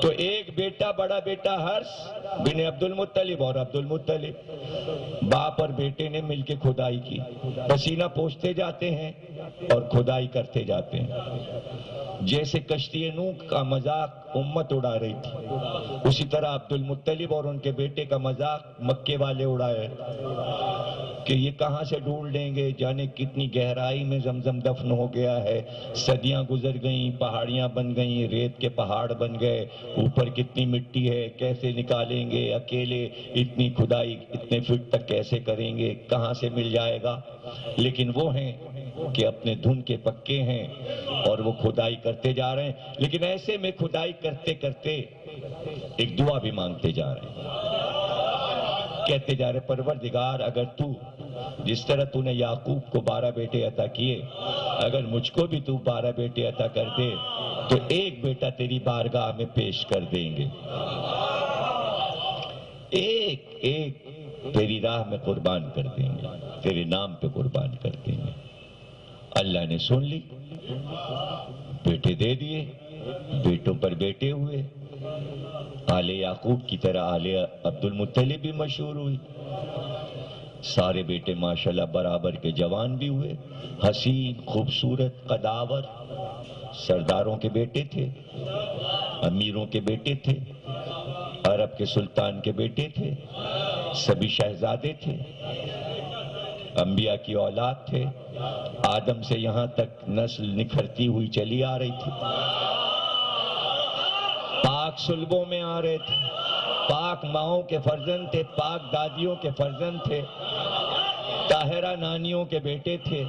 تو ایک بیٹا، بڑا بیٹا ہرس بن عبد المطلب اور عبد المطلب، باپ اور بیٹے نے مل کے کھدائی کی، پسینہ پوچھتے جاتے ہیں اور کھدائی کرتے جاتے ہیں. جیسے کشتی نوح کا مذاق امت اڑا رہی تھی، اسی طرح عبد المطلب اور ان کے بیٹے کا مذاق مکے والے اڑائے کہ یہ کہاں سے ڈھونڈ لیں گے، جانے کتنی گہرائی میں زمزم دفن ہو گیا ہے. صدیاں گزر گئیں، پہاڑیاں بن گئیں، ریت کے پہاڑ بن گئے، اوپر کتنی مٹی ہے، کیسے نکالیں گے، اکیلے اتنی کھدائی اتنے فٹ تک کیسے کریں گے، کہاں سے مل جائے گا. لیکن وہ ہیں کہ اپنے دھن کے پکے ہیں اور وہ کھدائی کرتے جا رہے ہیں. لیکن ایسے میں کھدائی کرتے کرتے ایک دعا بھی مانگتے جا رہے ہیں، کہتے جا رہے پروردگار اگر تو جس طرح تو نے یعقوب کو 12 بیٹے عطا کیے، اگر مجھ کو بھی تو 12 بیٹے عطا کر دے تو ایک بیٹا تیری بارگاہ میں پیش کر دیں گے، ایک ایک تیری راہ میں قربان کر دیں گے، تیرے نام پہ قربان کر دیں گے. اللہ نے سن لی، بیٹے دے دیے، بیٹوں پر بیٹے ہوئے. آل یعقوب کی طرح آل عبد المطلب بھی مشہور ہوئی. سارے بیٹے ماشاءاللہ برابر کے جوان بھی ہوئے، حسین، خوبصورت، قداور، سرداروں کے بیٹے تھے، امیروں کے بیٹے تھے، عرب کے سلطان کے بیٹے تھے، سبھی شہزادے تھے، انبیاء کی اولاد تھے. آدم سے یہاں تک نسل نکھرتی ہوئی چلی آ رہی تھی، پاک سلبوں میں آ رہے تھے، پاک ماؤں کے فرزند تھے، پاک دادیوں کے فرزند تھے، طاہرہ نانیوں کے بیٹے تھے.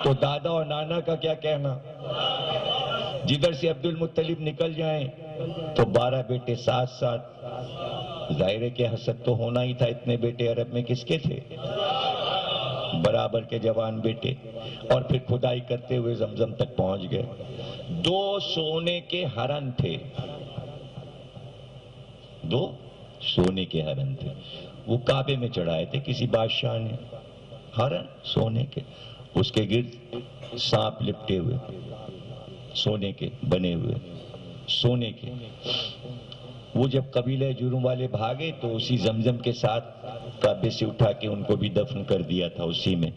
تو دادا اور نانا کا کیا کہنا، جدھر سے عبد المطلب نکل جائیں تو 12 بیٹے ساتھ ساتھ. ظاہر ہے کہ حسد تو ہونا ہی تھا، اتنے بیٹے عرب میں کس کے تھے. برابر کے جوان بیٹے، اور پھر کھدائی کرتے ہوئے زمزم تک پہنچ گئے۔ 2 سونے کے ہرن تھے، 2 سونے کے ہرن تھے، وہ کعبے میں چڑھائے تھے کسی بادشاہ نے، ہرن سونے کے، اس کے گرد سانپ لپٹے ہوئے، سونے کے بنے ہوئے، سونے کے۔ وہ جب قبیلہ جرم والے بھاگے تو اسی زمزم کے ساتھ کعبے سے اٹھا کے ان کو بھی دفن کر دیا تھا اسی میں۔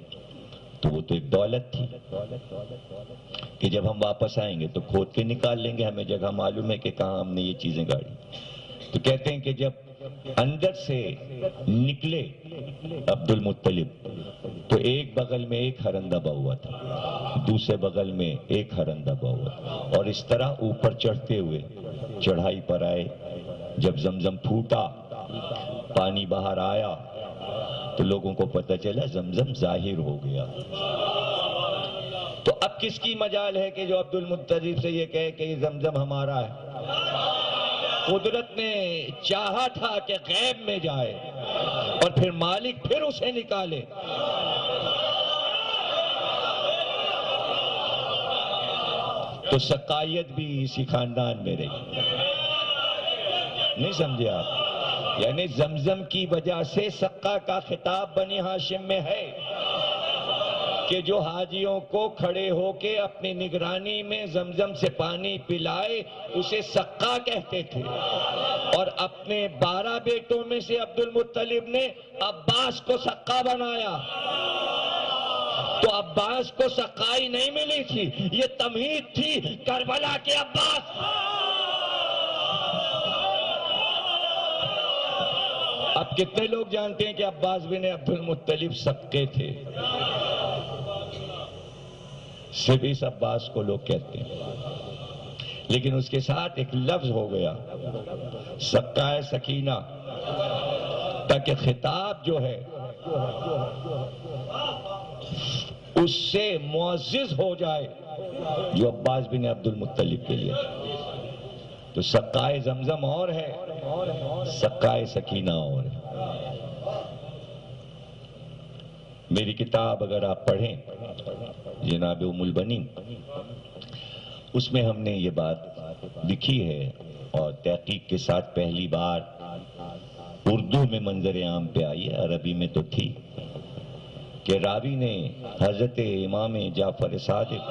تو وہ تو ایک دولت تھی کہ جب ہم واپس آئیں گے تو کھود کے نکال لیں گے، ہمیں جگہ معلوم ہے کہ کہاں ہم نے یہ چیزیں گاڑی۔ تو کہتے ہیں کہ جب اندر سے نکلے عبد المطلب تو ایک بغل میں ایک ہرن دبا ہوا تھا، دوسرے بغل میں ایک ہرن دبا ہوا تھا، اور اس طرح اوپر چڑھتے ہوئے چڑھائی پر آئے۔ جب زمزم پھوٹا، پانی باہر آیا تو لوگوں کو پتہ چلا زمزم ظاہر ہو گیا۔ تو اب کس کی مجال ہے کہ جو عبد المطلب سے یہ کہے کہ یہ زمزم ہمارا ہے؟ قدرت نے چاہا تھا کہ غیب میں جائے اور پھر مالک پھر اسے نکالے۔ تو سقائیت بھی اسی خاندان میں رہی، نہیں سمجھے آپ؟ یعنی زمزم کی وجہ سے سقا کا خطاب بنی ہاشم میں ہے کہ جو حاجیوں کو کھڑے ہو کے اپنی نگرانی میں زمزم سے پانی پلائے اسے سقا کہتے تھے۔ اور اپنے 12 بیٹوں میں سے عبد المطلب نے عباس کو سقا بنایا۔ تو عباس کو سقائی نہیں ملی تھی، یہ تمہید تھی کربلا کے عباس۔ اب کتنے لوگ جانتے ہیں کہ عباس بن عبد المطلب سقے تھے؟ صرف اس عباس کو لوگ کہتے ہیں، لیکن اس کے ساتھ ایک لفظ ہو گیا سقائے سکینہ، تاکہ خطاب جو ہے اس سے معزز ہو جائے جو عباس بن عبد المطلب کے لیے۔ تو سقائے زمزم اور ہے، سقائے سکینہ اور ہے۔ میری کتاب اگر آپ پڑھیں جناب ام البنین، اس میں ہم نے یہ بات لکھی ہے اور تحقیق کے ساتھ پہلی بار اردو میں منظر عام پہ آئی ہے، عربی میں تو تھی، کہ راوی نے حضرت امام جعفر صادق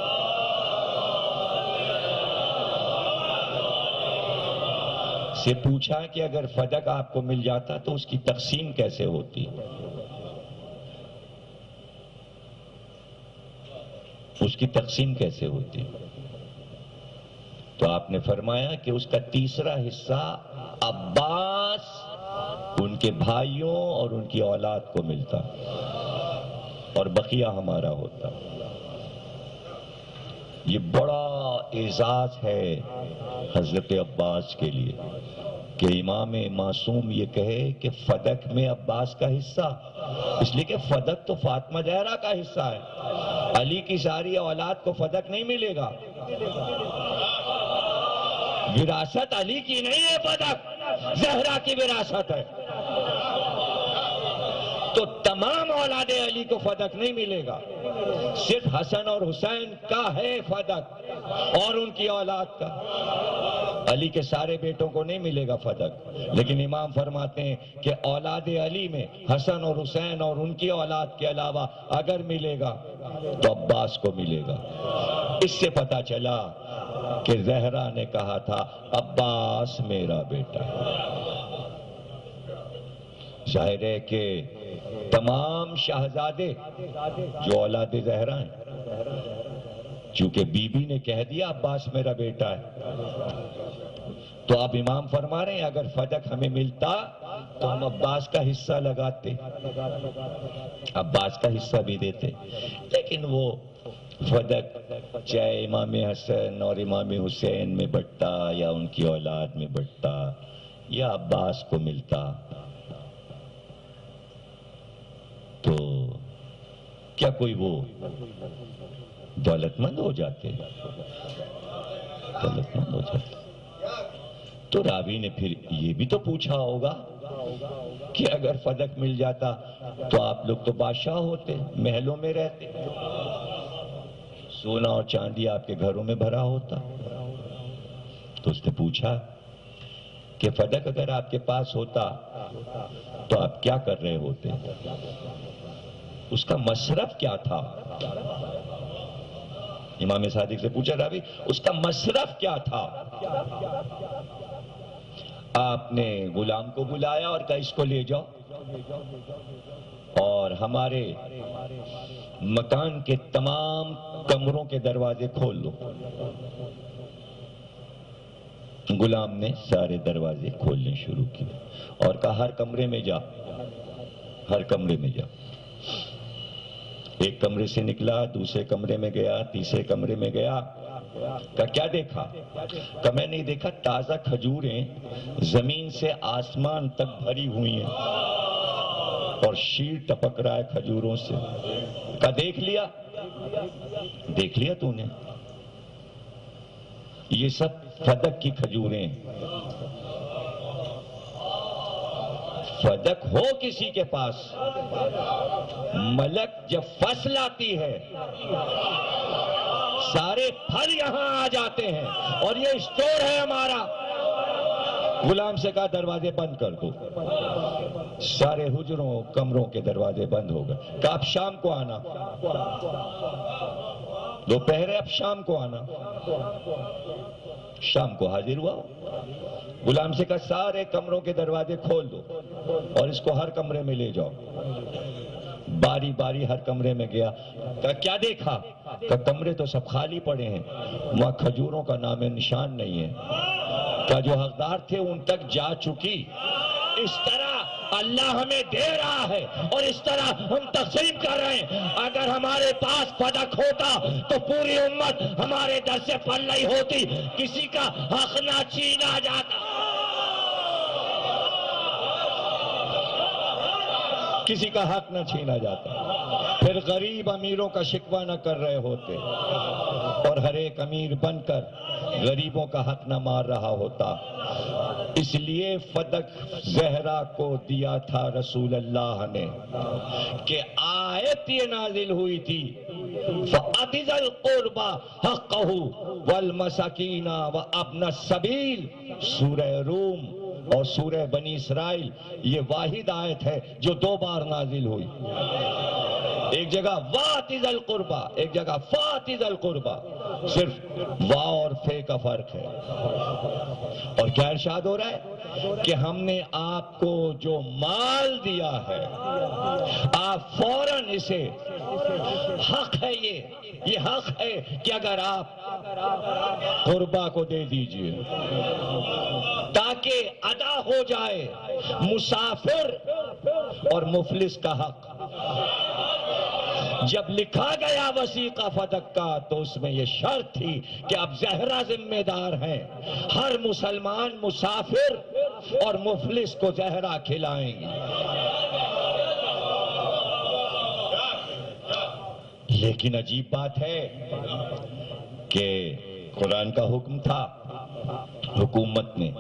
سے پوچھا کہ اگر فدق آپ کو مل جاتا تو اس کی تقسیم کیسے ہوتی؟ اس کی تقسیم کیسے ہوتی؟ تو آپ نے فرمایا کہ اس کا تیسرا حصہ عباس، ان کے بھائیوں اور ان کی اولاد کو ملتا اور بقیہ ہمارا ہوتا۔ یہ بڑا اعزاز ہے حضرت عباس کے لیے کہ امام معصوم یہ کہے کہ فدق میں عباس کا حصہ، اس لیے کہ فدق تو فاطمہ زہرا کا حصہ ہے، علی کی ساری اولاد کو فدق نہیں ملے گا۔ وراثت علی کی نہیں ہے، فدق زہرا کی وراثت ہے۔ تو تمام اولاد علی کو فدق نہیں ملے گا، صرف حسن اور حسین کا ہے فدق اور ان کی اولاد کا۔ علی کے سارے بیٹوں کو نہیں ملے گا فدق، لیکن امام فرماتے ہیں کہ اولاد علی میں حسن اور حسین اور ان کی اولاد کے علاوہ اگر ملے گا تو عباس کو ملے گا۔ اس سے پتہ چلا کہ زہرا نے کہا تھا عباس میرا بیٹا۔ ظاہر ہے کہ تمام شہزادے جو اولاد زہرا ہیں، چونکہ بی بی نے کہہ دیا عباس میرا بیٹا ہے، تو اب امام فرما رہے ہیں اگر فدق ہمیں ملتا تو ہم عباس کا حصہ لگاتے، عباس کا حصہ بھی دیتے، لیکن وہ فدق چاہے امام حسن اور امام حسین میں بٹتا یا ان کی اولاد میں بٹتا یا عباس کو ملتا، تو کیا کوئی وہ دولت مند ہو جاتے؟ دولت مند ہو جاتے۔ تو راوی نے پھر یہ بھی تو پوچھا ہوگا کہ اگر فدق مل جاتا تو آپ لوگ تو بادشاہ ہوتے، محلوں میں رہتے، سونا اور چاندی آپ کے گھروں میں بھرا ہوتا۔ تو اس نے پوچھا کہ فدق اگر آپ کے پاس ہوتا تو آپ کیا کر رہے ہوتے؟ اس کا مصرف کیا تھا؟ امام صادق سے پوچھا راوی، اس کا مصرف کیا تھا؟ آپ نے غلام کو بلایا اور کہا اس کو لے جاؤ اور ہمارے مکان کے تمام کمروں کے دروازے کھول دو۔ غلام نے سارے دروازے کھولنے شروع کیے اور کہا ہر کمرے میں جا، ہر کمرے میں جا۔ ایک کمرے سے نکلا، دوسرے کمرے میں گیا، تیسرے کمرے میں گیا، کہا کیا دیکھا؟ کہا میں نہیں دیکھا، تازہ کھجوریں زمین سے آسمان تک بھری ہوئی ہیں اور شیر ٹپک رہا ہے کھجوروں سے۔ کہا دیکھ لیا؟ دیکھ لیا تو نے؟ یہ سب فدق کی کھجوریں۔ فدق ہو کسی کے پاس، ملک جب فصل آتی ہے سارے پھل یہاں آ جاتے ہیں اور یہ اسٹور ہے ہمارا۔ غلام سے کہا دروازے بند کر دو۔ سارے حجروں کمروں کے دروازے بند ہو گئے۔ کہا اب شام کو آنا، دوپہر اب شام کو آنا۔ شام کو حاضر ہوا، غلام سے کہا سارے کمروں کے دروازے کھول دو اور اس کو ہر کمرے میں لے جاؤ۔ باری باری ہر کمرے میں گیا، کہا کیا دیکھا؟ کہا کمرے تو سب خالی پڑے ہیں، وہاں کھجوروں کا نام نشان نہیں ہے۔ کہا جو حقدار تھے ان تک جا چکی، اس طرح اللہ ہمیں دے رہا ہے اور اس طرح ہم تقسیم کر رہے ہیں۔ اگر ہمارے پاس فدق ہوتا تو پوری امت ہمارے در سے پل نہیں ہوتی، کسی کا حق نہ چھینا جاتا، کسی کا حق نہ چھینا جاتا، پھر غریب امیروں کا شکوہ نہ کر رہے ہوتے اور ہر ایک امیر بن کر غریبوں کا حق نہ مار رہا ہوتا۔ اس لیے فدق زہرا کو دیا تھا رسول اللہ نے کہ آیت یہ نازل ہوئی تھی فَآتِ ذِی الْقُرْبَى حَقَّهُ وَالْمَسَاکِینَ وَابْنَ السَّبِیلِ۔ سورہ روم اور سورہ بنی اسرائیل یہ واحد آیت ہے جو دو بار نازل ہوئی، ایک جگہ وَآتِ ذِی الْقُرْبَى، ایک جگہ فَآتِ ذِی الْقُرْبَى، صرف وا اور فے کا فرق ہے۔ اور کیا ارشاد ہو رہا ہے کہ ہم نے آپ کو جو مال دیا ہے آپ فوراً اسے، حق ہے یہ حق ہے کہ اگر آپ قربا کو دے دیجئے تاکہ ادا ہو جائے مسافر اور مفلس کا حق۔ جب لکھا گیا وثیقہ فدق کا تو اس میں یہ شرط تھی کہ اب زہرا ذمہ دار ہیں، ہر مسلمان مسافر اور مفلس کو زہرا کھلائیں گے۔ لیکن عجیب بات ہے کہ قرآن کا حکم تھا، حکومت نے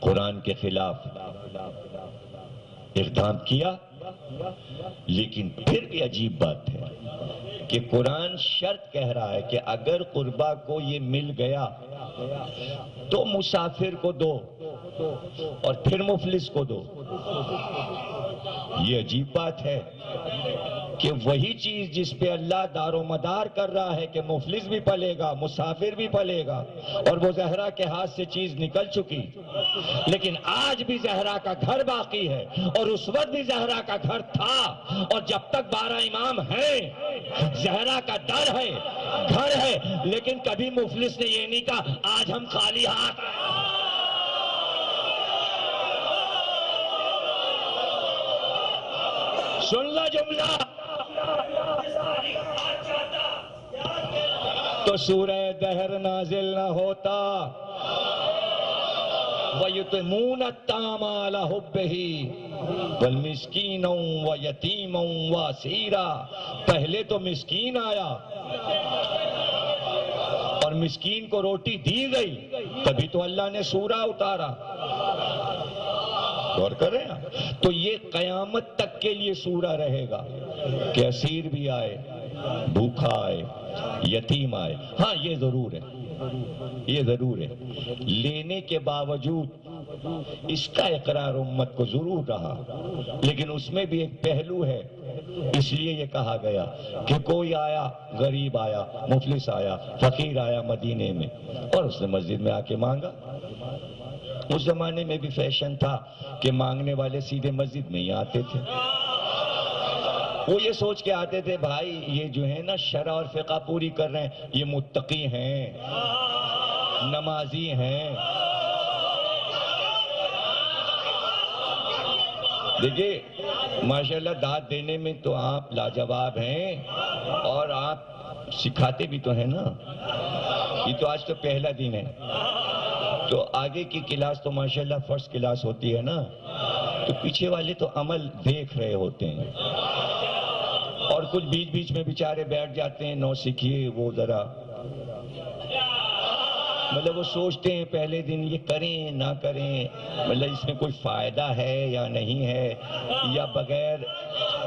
قرآن کے خلاف اقدام کیا، لیکن پھر بھی عجیب بات ہے کہ قرآن شرط کہہ رہا ہے کہ اگر قربا کو یہ مل گیا تو مسافر کو دو اور پھر مفلس کو دو۔ یہ عجیب بات ہے کہ وہی چیز جس پہ اللہ دار و مدار کر رہا ہے کہ مفلس بھی پلے گا مسافر بھی پلے گا، اور وہ زہرا کے ہاتھ سے چیز نکل چکی، لیکن آج بھی زہرا کا گھر باقی ہے اور اس وقت بھی زہرا کا گھر تھا، اور جب تک 12 امام ہیں زہرا کا در ہے، گھر ہے، لیکن کبھی مفلس نے یہ نہیں کہا آج ہم خالی ہاتھ ہیں۔ سن لو جملہ، تو سورہ دہر نازل نہ ہوتا۔ وَيُطْعِمُونَ الطَّعَامَ عَلَىٰ حُبِّهِ وَالْمِسْكِينَ وَيَتِيمًا وَأَسِيرًا۔ پہلے تو مسکین آیا اور مسکین کو روٹی دی گئی، تبھی تو اللہ نے سورہ اتارا۔ غور کر رہے ہیں؟ تو یہ قیامت تک کے لیے سورہ رہے گا کہ اسیر بھی آئے، بھوکا آئے، یتیم آئے. ہاں یہ ضرور ہے، یہ ضرور ہے، لینے کے باوجود اس کا اقرار امت کو ضرور رہا، لیکن اس میں بھی ایک پہلو ہے. اس لیے یہ کہا گیا کہ کوئی آیا، غریب آیا، مفلس آیا، فقیر آیا مدینے میں اور اس نے مسجد میں آ کے مانگا. اس زمانے میں بھی فیشن تھا کہ مانگنے والے سیدھے مسجد میں ہی آتے تھے. وہ یہ سوچ کے آتے تھے بھائی یہ جو ہے نا شرع اور فقہ پوری کر رہے ہیں، یہ متقی ہیں، نمازی ہیں. دیکھیے ماشاءاللہ داد دینے میں تو آپ لاجواب ہیں، اور آپ سکھاتے بھی تو ہیں نا. یہ تو آج تو پہلا دن ہے، تو آگے کی کلاس تو ماشاءاللہ فرسٹ کلاس ہوتی ہے نا، تو پیچھے والے تو عمل دیکھ رہے ہوتے ہیں، اور کچھ بیچ بیچ میں بیچارے بیٹھ جاتے ہیں نو سکھیے، وہ ذرا مطلب وہ سوچتے ہیں پہلے دن یہ کریں نہ کریں، مطلب اس میں کوئی فائدہ ہے یا نہیں ہے، یا بغیر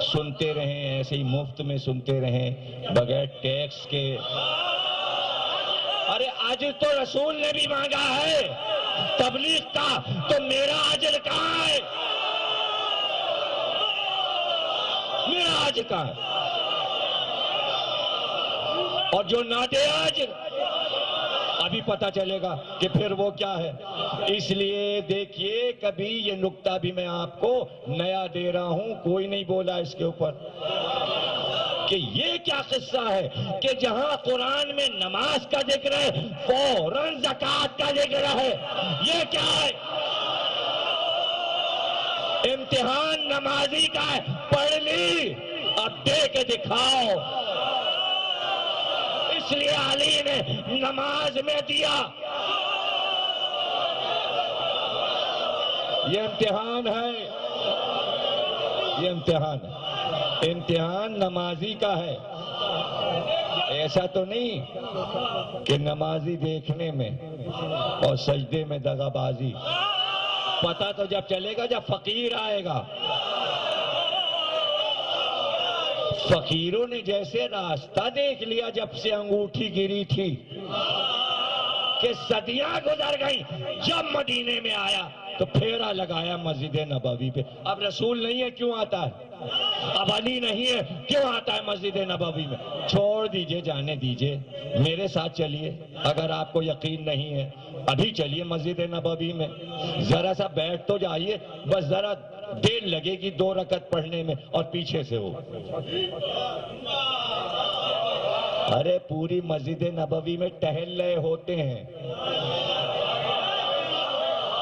سنتے رہیں ایسے ہی مفت میں سنتے رہیں بغیر ٹیکس کے. ارے اجر تو رسول نے بھی مانگا ہے تبلیغ کا، تو میرا اجر کہاں ہے؟ میرا اجر کہاں ہے؟ اور جو نہ دے اجر ابھی پتہ چلے گا کہ پھر وہ کیا ہے. اس لیے دیکھیے کبھی یہ نکتہ بھی میں آپ کو نیا دے رہا ہوں، کوئی نہیں بولا اس کے اوپر کہ یہ کیا قصہ ہے کہ جہاں قرآن میں نماز کا ذکر ہے فوراً زکوٰۃ کا ذکر ہے. یہ کیا ہے؟ امتحان نمازی کا ہے، پڑھ لی اب دے کے دکھاؤ. اس لیے علی نے نماز میں دیا. یہ امتحان ہے، یہ امتحان ہے، امتحان نمازی کا ہے. ایسا تو نہیں کہ نمازی دیکھنے میں اور سجدے میں دغا بازی. پتہ تو جب چلے گا جب فقیر آئے گا. فقیروں نے جیسے راستہ دیکھ لیا جب سے انگوٹھی گری تھی کہ صدیاں گزر گئیں، جب مدینے میں آیا تو پھیرا لگایا مسجد نبوی پہ. اب رسول نہیں ہے کیوں آتا ہے؟ اب علی نہیں ہے کیوں آتا ہے مسجد نبوی میں؟ چھوڑ دیجئے، جانے دیجئے، میرے ساتھ چلیے. اگر آپ کو یقین نہیں ہے ابھی چلیے مسجد نبوی میں، ذرا سا بیٹھ تو جائیے، بس ذرا دیر لگے گی 2 رکعت پڑھنے میں، اور پیچھے سے ہو. ارے پوری مسجد نبوی میں ٹہل رہے ہوتے ہیں.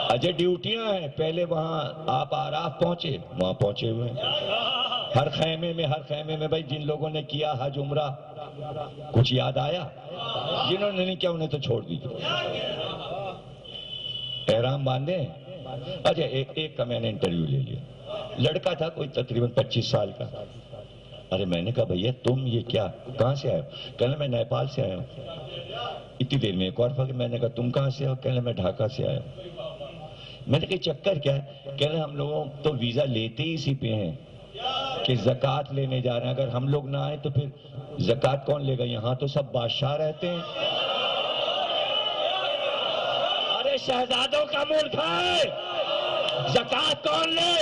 اجے ڈیوٹیاں ہیں، پہلے وہاں آپ آراف پہنچے، وہاں پہنچے ہوئے ہیں. ہر خیمے میں بھائی جن لوگوں نے کیا حج عمرہ کچھ یاد آیا، جنہوں نے نہیں کیا انہیں تو چھوڑ دیجیے. احرام باندھے. اچھا ایک کا میں نے انٹرویو لے لیا، لڑکا تھا کوئی تقریباً 25 سال کا. ارے میں نے کہا بھیا تم یہ کیا کہاں سے آئے ہو؟ کہنے میں نیپال سے آیا ہوں. اتنی دیر میں ایک اور فرق، میں نے کہا تم کہاں سے ہو؟ کہنے میں ڈھاکہ سے آیا ہوں. میں نے کہا چکر کیا ہے؟ کہنے ہم لوگوں تو ویزا لیتے ہی اسی پہ ہیں کہ زکوٰۃ لینے جا رہے ہیں، اگر ہم لوگ نہ آئے تو پھر زکوٰۃ کون لے گا؟ یہاں تو سب بادشاہ رہتے ہیں. ارے شہزادوں کا ملک ہے، زکوٰۃ کون لے؟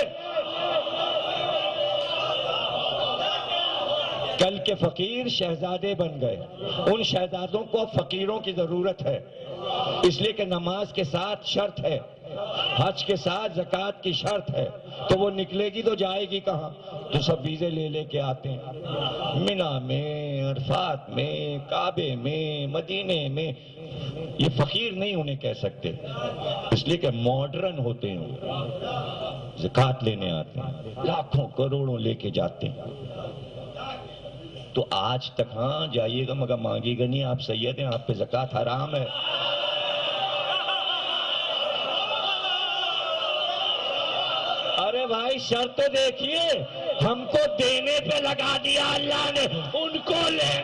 کل کے فقیر شہزادے بن گئے. ان شہزادوں کو فقیروں کی ضرورت ہے، اس لیے کہ نماز کے ساتھ شرط ہے، حج کے ساتھ زکوٰۃ کی شرط ہے، تو وہ نکلے گی تو جائے گی کہاں؟ تو سب ویزے لے کے آتے ہیں. مینا میں، عرفات میں، کعبے میں، مدینے میں. یہ فقیر نہیں انہیں کہہ سکتے، اس لیے کہ ماڈرن ہوتے ہیں، زکوٰۃ لینے آتے ہیں، لاکھوں کروڑوں لے کے جاتے ہیں. تو آج تک ہاں جائیے گا مگر مانگے گا نہیں، آپ سید ہیں، آپ پہ زکوٰۃ حرام ہے. ارے بھائی شرط تو دیکھیے، ہم کو دینے پہ لگا دیا اللہ نے، ان کو لے.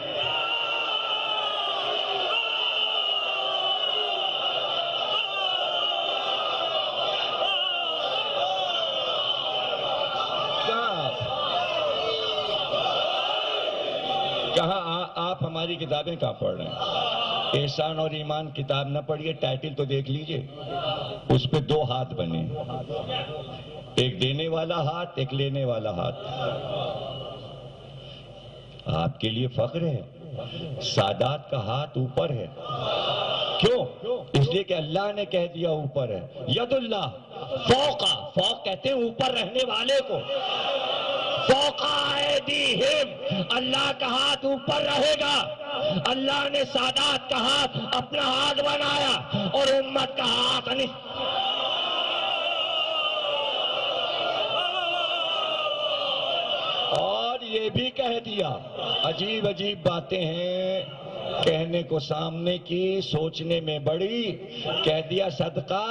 ہماری کتابیں کہاں پڑھ رہے ہیں؟ احسان اور ایمان کتاب نہ پڑھیے، ٹائٹل تو دیکھ لیجئے، اس پہ 2 ہاتھ بنے، ایک دینے والا ہاتھ، ایک لینے والا ہاتھ۔ آپ کے لیے فخر ہے، سادات کا ہاتھ اوپر ہے۔ کیوں؟ اس لیے کہ اللہ نے کہہ دیا اوپر ہے۔ ید اللہ فوقا، فوق کہتے ہیں اوپر رہنے والے کو، فوقا ایدیہم، اللہ کا ہاتھ اوپر رہے گا۔ اللہ نے سادات کا ہاتھ اپنا ہاتھ بنایا اور امت کا ہاتھ اور یہ بھی کہہ دیا، عجیب عجیب باتیں ہیں کہنے کو سامنے کی، سوچنے میں بڑی۔ کہہ دیا صدقہ،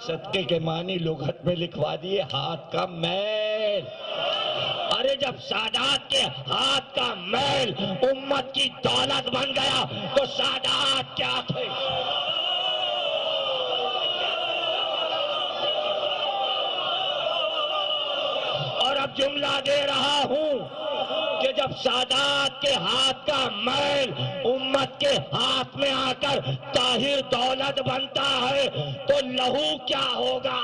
صدقے کے معنی لغت میں لکھوا دیے ہاتھ کا میل۔ ارے جب سادات کے ہاتھ کا میل امت کی دولت بن گیا تو سادات کیا تھے؟ اور اب جملہ دے رہا ہوں کہ جب سادات کے ہاتھ کا میل امت کے ہاتھ میں آ کر طاہر دولت بنتا ہے تو لہو کیا ہوگا؟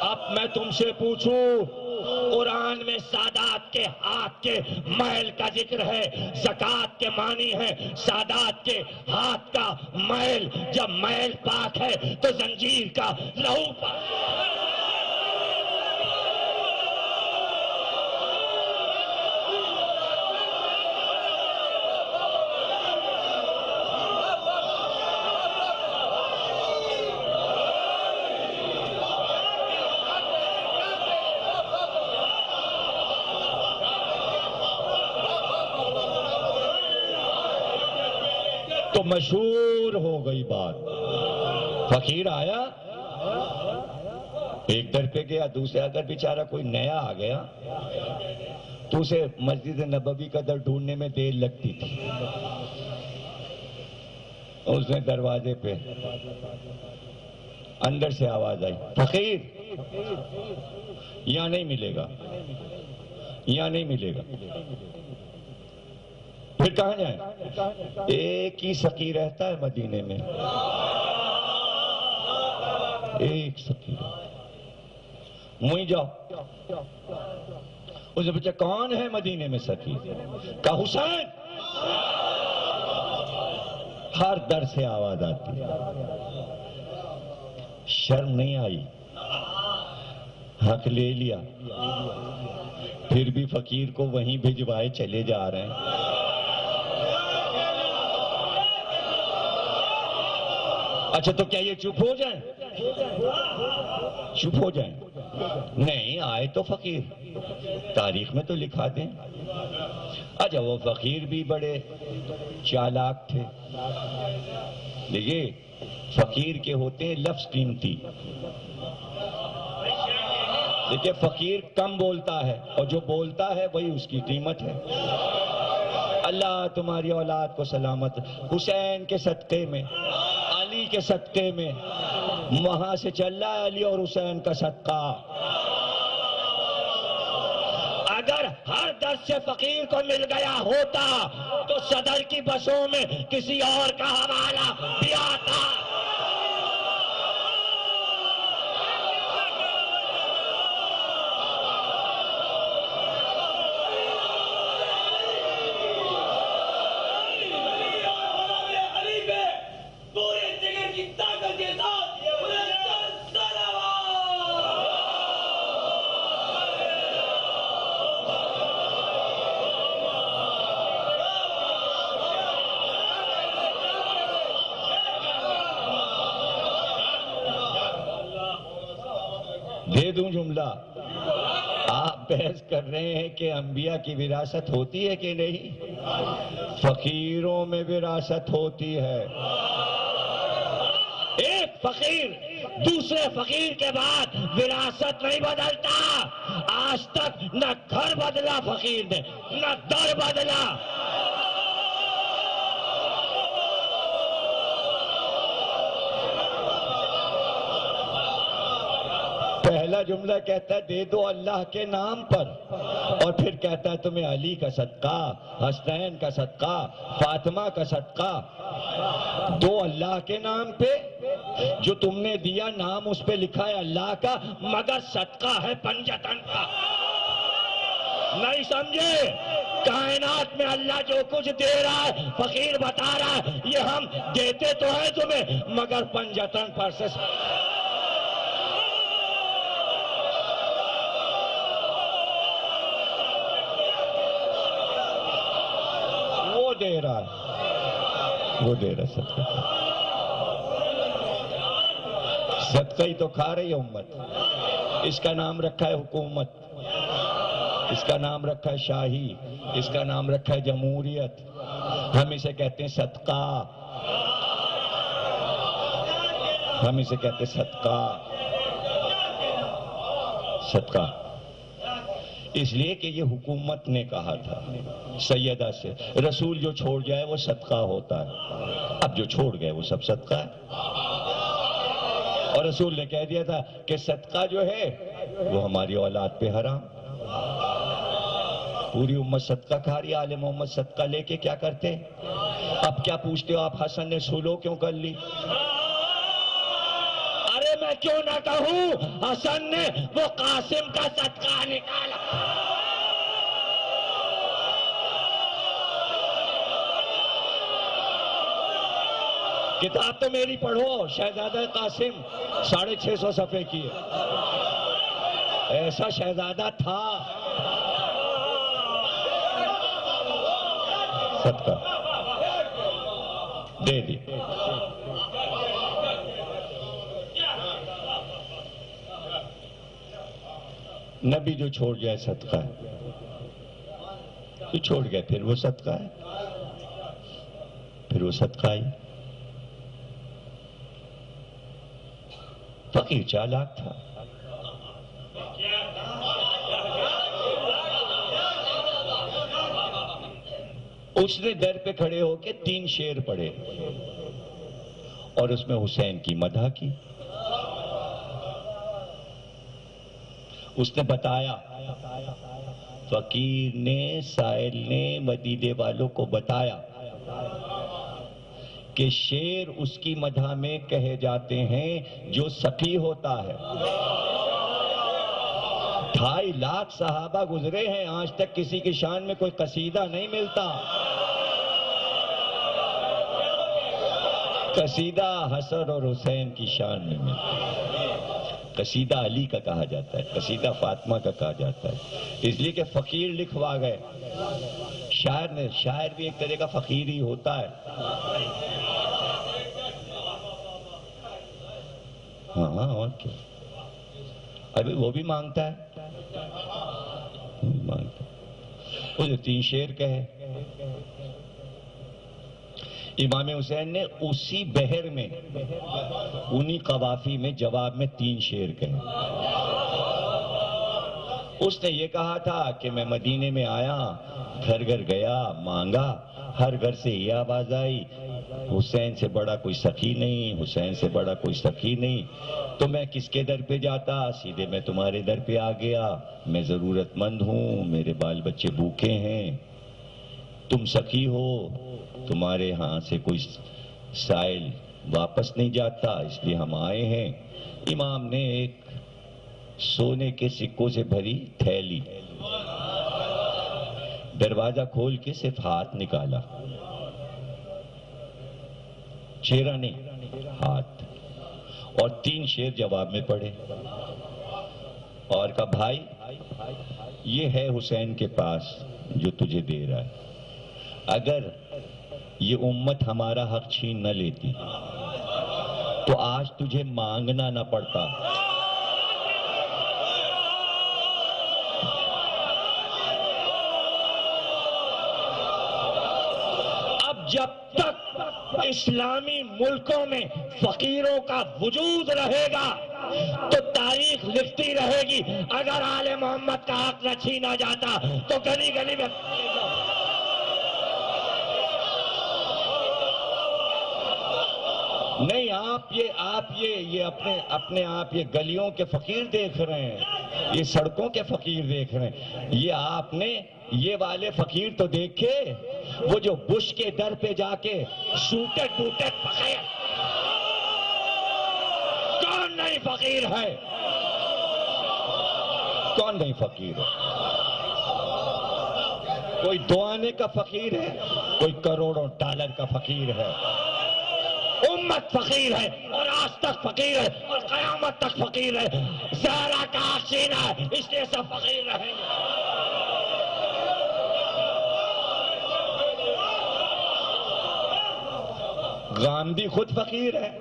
اب میں تم سے پوچھوں، قرآن میں سادات کے ہاتھ کے میل کا ذکر ہے، زکوٰۃ کے معنی ہے سادات کے ہاتھ کا میل۔ جب میل پاک ہے تو زنجیر کا لہو پاک۔ تو مشہور ہو گئی بات۔ فقیر آیا، ایک در پہ گیا، دوسرے اگر بیچارہ کوئی نیا آ گیا تو اسے مسجد نبوی کا در ڈھونڈنے میں دیر لگتی تھی۔ اس نے دروازے پہ اندر سے آواز آئی، فقیر یہاں نہیں ملے گا، یہاں نہیں ملے گا۔ پھر کہاں جائیں؟ ایک ہی سقی رہتا ہے مدینے میں، ایک سقی، وہیں جاؤ۔ اس نے پوچھا کون ہے مدینے میں سقی؟ کہا حسین۔ ہر در سے آواز آتی، شرم نہیں آئی، حق لے لیا، پھر بھی فقیر کو وہیں بھجوائے چلے جا رہے ہیں۔ اچھا تو کیا یہ چپ ہو جائیں؟ چپ ہو جائیں؟ نہیں، آئے تو فقیر، تاریخ میں تو لکھا دیں۔ اچھا وہ فقیر بھی بڑے چالاک تھے۔ دیکھیے فقیر کے ہوتے ہیں لفظ قیمتی۔ دیکھیے فقیر کم بولتا ہے اور جو بولتا ہے وہی اس کی قیمت ہے۔ اللہ تمہاری اولاد کو سلامت، حسین کے صدقے میں، علی کے صدقے میں، وہاں سے چل رہا ہے علی اور حسین کا صدقہ۔ اگر ہر درس سے فقیر کو مل گیا ہوتا تو صدر کی بسوں میں کسی اور کا حوالہ بھی آتا۔ دے دوں جملہ، آپ بحث کر رہے ہیں کہ انبیاء کی وراثت ہوتی ہے کہ نہیں؟ فقیروں میں وراثت ہوتی ہے۔ ایک فقیر دوسرے فقیر کے بعد وراثت نہیں بدلتا۔ آج تک نہ گھر بدلا فقیر نے، نہ در بدلا۔ پہلا پہلا جملہ کہتا ہے دے دو اللہ کے نام پر، اور پھر کہتا ہے تمہیں علی کا صدقہ، حسنین کا صدقہ، فاطمہ کا صدقہ. دو اللہ کے نام پہ، جو تم نے دیا نام اس پہ لکھا ہے اللہ کا، مگر صدقہ ہے پنجتن کا. نہیں سمجھے؟ کائنات میں اللہ جو کچھ دے رہا ہے، فقیر بتا رہا ہے یہ ہم دیتے تو ہیں تمہیں مگر پنجتن پر سے. وہ دے رہا ہے، وہ دے رہا ہے صدقہ. صدقہ ہی تو کھا رہی ہے امت. اس کا نام رکھا ہے حکومت، اس کا نام رکھا ہے شاہی، اس کا نام رکھا ہے جمہوریت. ہم اسے کہتے ہیں صدقہ، ہم اسے کہتے ہیں صدقہ. صدقہ اس لیے کہ یہ حکومت نے کہا تھا سیدہ سے، رسول جو چھوڑ جائے وہ صدقہ ہوتا ہے. اب جو چھوڑ گئے وہ سب صدقہ ہے. اور رسول نے کہہ دیا تھا کہ صدقہ جو ہے وہ ہماری اولاد پہ حرام. پوری امت صدقہ کھا رہی، آل محمد صدقہ لے کے کیا کرتے؟ اب کیا پوچھتے ہو آپ حسن نے سولو کیوں کر لی؟ ارے میں کیوں نہ کہوں، حسن نے وہ قاسم کا صدقہ نکالا. کتاب تو میری پڑھو، شہزادہ قاسم 650 صفحے کی ہے. ایسا شہزادہ تھا. صدقہ دے دی. نبی جو چھوڑ جائے صدقہ ہے، تو چھوڑ گئے پھر وہ صدقہ ہے، پھر وہ صدقہ ہی. فقیر چالاک تھا. اس نے در پہ کھڑے ہو کے 3 شعر پڑھے اور اس میں حسین کی مدح کی. اس نے بتایا، فقیر نے، سائل نے مدینے والوں کو بتایا کہ شعر اس کی مدح میں کہے جاتے ہیں جو سخی ہوتا ہے. 2.5 لاکھ صحابہ گزرے ہیں، آج تک کسی کی شان میں کوئی قصیدہ نہیں ملتا. قصیدہ حسن اور حسین کی شان میں ملتا. قصیدہ علی کا کہا جاتا ہے، قصیدہ فاطمہ کا کہا جاتا ہے. اس لیے کہ فقیر لکھوا گئے. شاعر بھی ایک طرح کا فقیر ہی ہوتا ہے. ہاں اور کیا، ابھی وہ بھی مانگتا ہے. وہ جو 3 شعر کہے، امام حسین نے اسی بحر میں، انہی قوافی میں جواب میں 3 شعر کہے. اس نے یہ کہا تھا کہ میں مدینے میں آیا، گھر گھر گیا، مانگا، ہر گھر سے یہ آواز آئی، حسین سے بڑا کوئی سخی نہیں، حسین سے بڑا کوئی سخی نہیں. تو میں کس کے در پہ جاتا؟ سیدھے میں تمہارے در پہ آ گیا. میں ضرورت مند ہوں، میرے بال بچے بھوکے ہیں، تم سخی ہو، تمہارے ہاں سے کوئی سائل واپس نہیں جاتا، اس لیے ہم آئے ہیں. امام نے ایک سونے کے سکوں سے بھری تھیلی، دروازہ کھول کے صرف ہاتھ نکالا، چہرہ نہیں، ہاتھ، اور 3 شعر جواب میں پڑھے اور کہا بھائی یہ ہے حسین کے پاس جو تجھے دے رہا ہے. اگر یہ امت ہمارا حق چھین نہ لیتی تو آج تجھے مانگنا نہ پڑتا. اب جب تک اسلامی ملکوں میں فقیروں کا وجود رہے گا تو تاریخ لکھتی رہے گی. اگر آل محمد کا حق نہ چھینا جاتا تو گلی گلی میں نہیں، آپ یہ اپنے آپ یہ گلیوں کے فقیر دیکھ رہے ہیں، یہ سڑکوں کے فقیر دیکھ رہے ہیں. یہ آپ نے یہ والے فقیر تو دیکھے، وہ جو بش کے در پہ جا کے سوٹڈ بوٹڈ فقیر. کون نہیں فقیر ہے؟ کون نہیں فقیر ہے؟ کوئی دعانے کا فقیر ہے، کوئی کروڑوں ڈالر کا فقیر ہے. امت فقیر ہے، اور آج تک فقیر ہے، اور قیامت تک فقیر ہے. زہرا کا سینہ ہے، اس لیے سب فقیر رہیں گے. گاندھی خود فقیر ہے.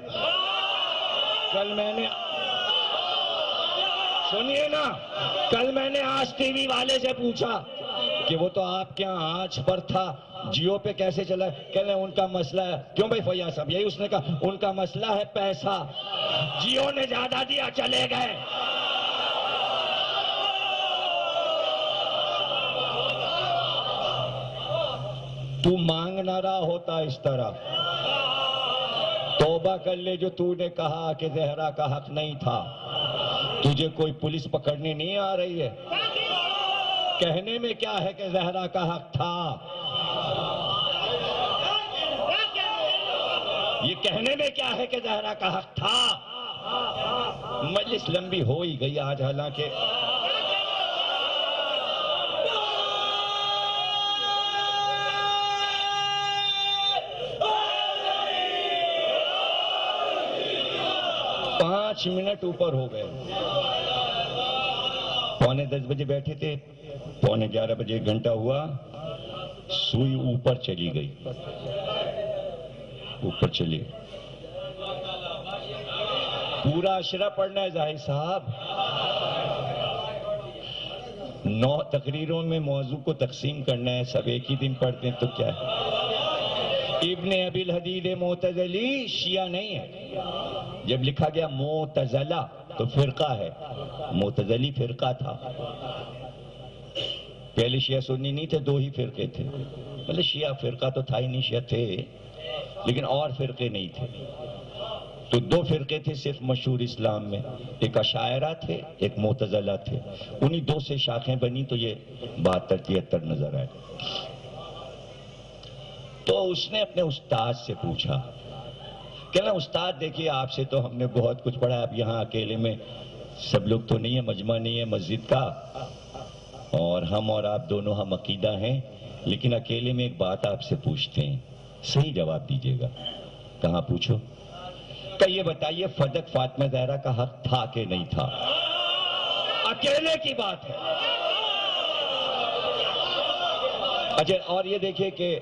کل میں نے سنیے نا، کل میں نے آج ٹی وی والے سے پوچھا کہ وہ تو آپ کے ہاں آج پر تھا، جیو پہ کیسے چلا؟ کہنے ان کا مسئلہ ہے. کیوں بھائی فیاض صاحب؟ یہی اس نے کہا، ان کا مسئلہ ہے پیسہ، جیو نے زیادہ دیا چلے گئے. تو مانگ نہ رہا ہوتا اس طرح. توبہ کر لے جو تو نے کہا کہ زہرا کا حق نہیں تھا. تجھے کوئی پولیس پکڑنے نہیں آ رہی ہے. کہنے میں کیا ہے کہ زہرا کا حق تھا؟ یہ کہنے میں کیا ہے کہ زہرا کا حق تھا؟ مجلس لمبی ہو ہی گئی آج، حالانکہ پانچ منٹ اوپر ہو گئے. 9:45 بجے بیٹھے تھے، 10:45 بجے 1 گھنٹہ ہوا، سوئی اوپر چلی گئی. اوپر چلی گئی. پورا اشرا پڑھنا ہے ظاہر صاحب. 9 تقریروں میں موضوع کو تقسیم کرنا ہے، سب ایک ہی دن پڑھتے ہیں تو کیا ہے. ابن ابی الحدید معتزلی شیعہ نہیں ہے. جب لکھا گیا معتزلہ تو فرقہ ہے، معتزلی فرقہ تھا. پہلے شیعہ سنی نہیں تھے، 2 ہی فرقے تھے. پہلے شیعہ فرقہ تو تھا ہی نہیں، شیعہ تھے لیکن اور فرقے نہیں تھے. تو 2 فرقے تھے صرف مشہور اسلام میں، ایک اشاعرہ تھے، ایک معتزلہ تھے. انہی 2 سے شاخیں بنی تو یہ 72-73 نظر آئے. تو اس نے اپنے استاد سے پوچھا، کہنا استاد دیکھیے آپ سے تو ہم نے بہت کچھ پڑھا. اب یہاں اکیلے میں سب لوگ تو نہیں ہے، مجمع نہیں ہے مسجد کا، اور ہم اور آپ دونوں ہم عقیدہ ہیں، لیکن اکیلے میں ایک بات آپ سے پوچھتے ہیں، صحیح جواب دیجیے گا. کہاں پوچھو؟ کہ یہ بتائیے فدق فاطمہ زہرا کا حق تھا کہ نہیں تھا؟ اکیلے کی بات ہے. اچھا، اور یہ دیکھیں کہ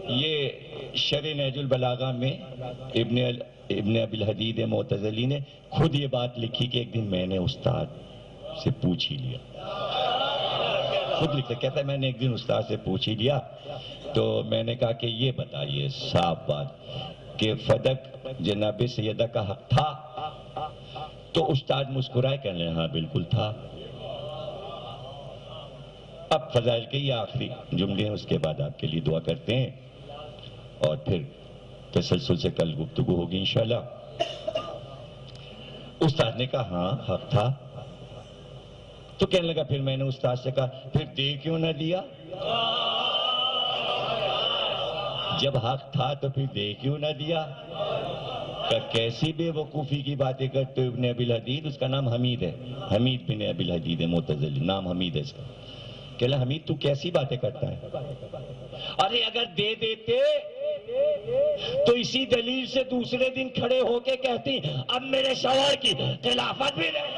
یہ شرح نہج البلاغہ میں ابن ابی الحدید معتزلی نے خود یہ بات لکھی کہ ایک دن میں نے استاد سے پوچھ ہی لیا. خود لکھتا کہتا ہے میں نے ایک دن استاد سے پوچھ ہی لیا تو میں نے کہا کہ یہ بتائیے صاف بات کہ فدق جناب سیدہ کا حق تھا؟ تو استاد مسکرائے، کہنے ہاں بالکل تھا. اب فضائل کے یہ آخری جملے ہیں، اس کے بعد آپ کے لیے دعا کرتے ہیں اور پھر تسلسل سے کل گفتگو ہوگی انشاءاللہ. استاد نے کہا ہاں حق تھا. تو کہنے لگا، پھر میں نے استاد سے کہا پھر دے کیوں نہ دیا؟ جب حق تھا تو پھر دے کیوں نہ دیا؟ کہ کیسی بے وقوفی کی باتیں کرتے ابن ابی الحدید، اس کا نام حمید ہے، حمید بن ابی الحدید معتزلی، نام حمید ہے اس کا. کہلا حمید تو کیسی باتیں کرتا ہے؟ ارے اگر دے دیتے تو اسی دلیل سے دوسرے دن کھڑے ہو کے کہتی اب میرے شوہر کی خلافت بھی نہیں.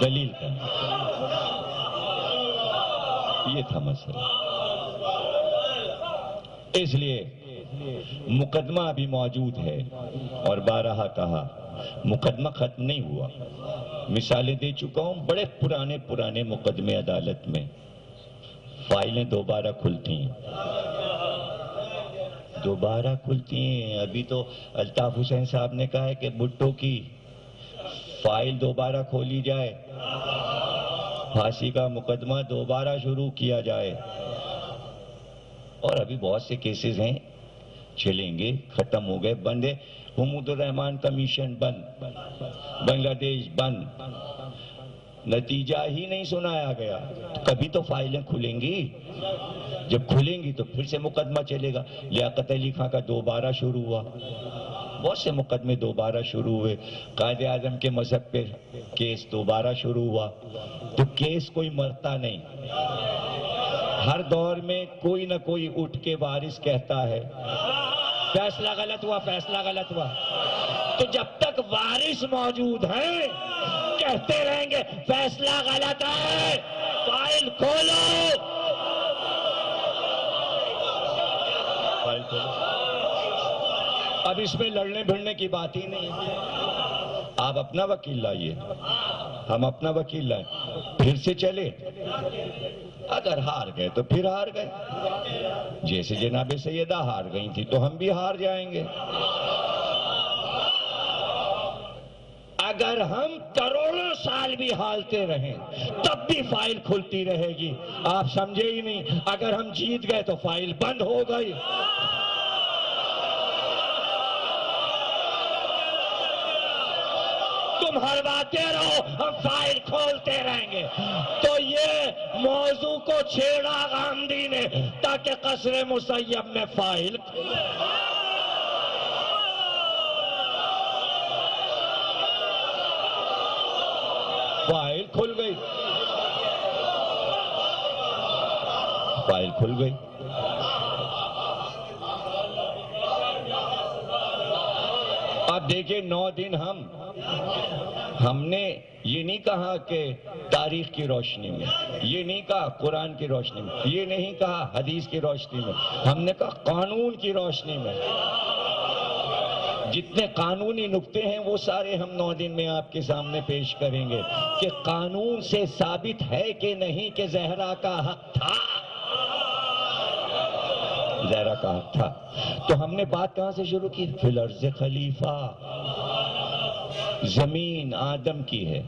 دلیل کا یہ تھا مسئلہ. اس لیے مقدمہ ابھی موجود ہے اور بارہا کہا مقدمہ ختم نہیں ہوا. مثالیں دے چکا ہوں، بڑے پرانے مقدمے عدالت میں، فائلیں دوبارہ کھلتی ہیں. دوبارہ کھلتی ہیں. ابھی تو الطاف حسین صاحب نے کہا ہے کہ بھٹو کی فائل دوبارہ کھولی جائے, پھانسی کا مقدمہ دوبارہ شروع کیا جائے. اور ابھی بہت سے کیسز ہیں چلیں گے, ختم ہو گئے, بند ہے. حمود الرحمان کمیشن بند, بنگلہ دیش بند, نتیجہ ہی نہیں سنایا گیا. کبھی تو فائلیں کھلیں گی, جب کھلیں گی تو پھر سے مقدمہ چلے گا. لیاقت علی خان کا دوبارہ شروع ہوا, بہت سے مقدمے دوبارہ شروع ہوئے. قائد اعظم کے مذہب پہ کیس دوبارہ شروع ہوا. تو کیس کوئی مرتا نہیں, ہر دور میں کوئی نہ کوئی اٹھ کے وارث کہتا ہے فیصلہ غلط ہوا, فیصلہ غلط ہوا. تو جب تک وارث موجود ہیں کہتے رہیں گے فیصلہ غلط ہے, فائل کھولو, فائل کھولو. اب اس میں لڑنے بھڑنے کی بات ہی نہیں ہے. آپ اپنا وکیل لائیے, ہم اپنا وکیل لائیں, پھر سے چلے. اگر ہار گئے تو پھر ہار گئے, جیسے جناب سیدہ ہار گئی تھی تو ہم بھی ہار جائیں گے. اگر ہم کروڑوں سال بھی ہارتے رہیں تب بھی فائل کھلتی رہے گی. آپ سمجھے ہی نہیں, اگر ہم جیت گئے تو فائل بند ہو گئی. تم ہرواتے رہو, ہم فائل کھولتے رہیں گے. تو یہ موضوع کو چھیڑا گاندھی نے تاکہ قصر مسیب میں فائل کھل گئی, فائل کھل گئی. اب دیکھیں 9 دن ہم نے یہ نہیں کہا کہ تاریخ کی روشنی میں, یہ نہیں کہا قرآن کی روشنی میں, یہ نہیں کہا حدیث کی روشنی میں, ہم نے کہا قانون کی روشنی میں. جتنے قانونی نکتے ہیں وہ سارے ہم 9 دن میں آپ کے سامنے پیش کریں گے کہ قانون سے ثابت ہے کہ نہیں کہ زہرا کا حق تھا, زہرا کا حق تھا. تو ہم نے بات کہاں سے شروع کی؟ فی الارض خلیفہ. زمین آدم کی ہے,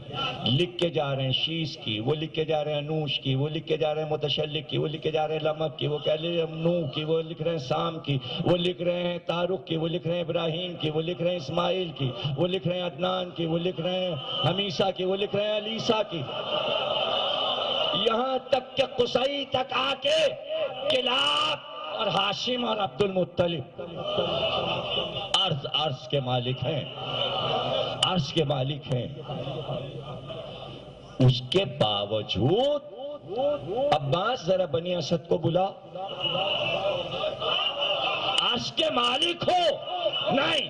لکھ کے جا رہے ہیں شیش کی, وہ لکھ کے جا رہے ہیں انوش کی, وہ لکھ کے جا رہے ہیں متشلق کی, وہ لکھ کے جا رہے ہیں لمک کی, وہ کہہ رہے ہیں نوح کی, وہ لکھ رہے ہیں سام کی, وہ لکھ رہے ہیں تارق کی, وہ لکھ رہے ہیں ابراہیم کی, وہ لکھ رہے ہیں اسماعیل کی, وہ لکھ رہے ہیں عدنان کی, وہ لکھ رہے ہیں حمیسہ کی, وہ لکھ رہے ہیں علیسہ کی, یہاں تک کہ قصی تک آ کے کلاب اور ہاشم اور عبد المطلب عرض کے مالک ہیں, عرش کے مالک ہیں. اس کے باوجود عباس ذرا بنی اسد کو بلا, عرش کے مالک ہو. نہیں,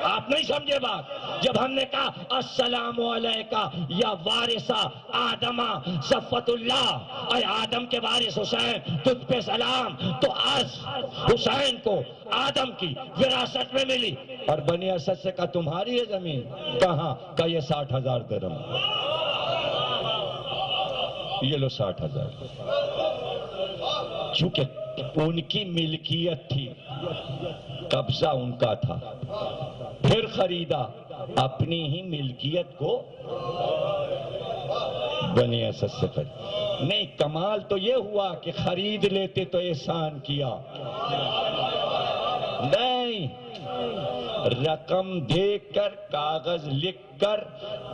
آپ نہیں سمجھے بات. جب ہم نے کہا السلام علیکہ یا وارثہ آدمہ صفوت اللہ, اے آدم کے وارث حسین تجھ پہ سلام, تو عرش حسین کو آدم کی وراثت میں ملی. اور بنی اسد سے کہا تمہاری ہے زمین؟ کہاں؟ کہ یہ 60,000 درہم, یہ لو 60,000. چونکہ ان کی ملکیت تھی, قبضہ ان کا تھا, پھر خریدا اپنی ہی ملکیت کو بنی اسد سے خرید. نہیں, کمال تو یہ ہوا کہ خرید لیتے تو احسان کیا. نہیں, رقم دے کر کاغذ لکھ کر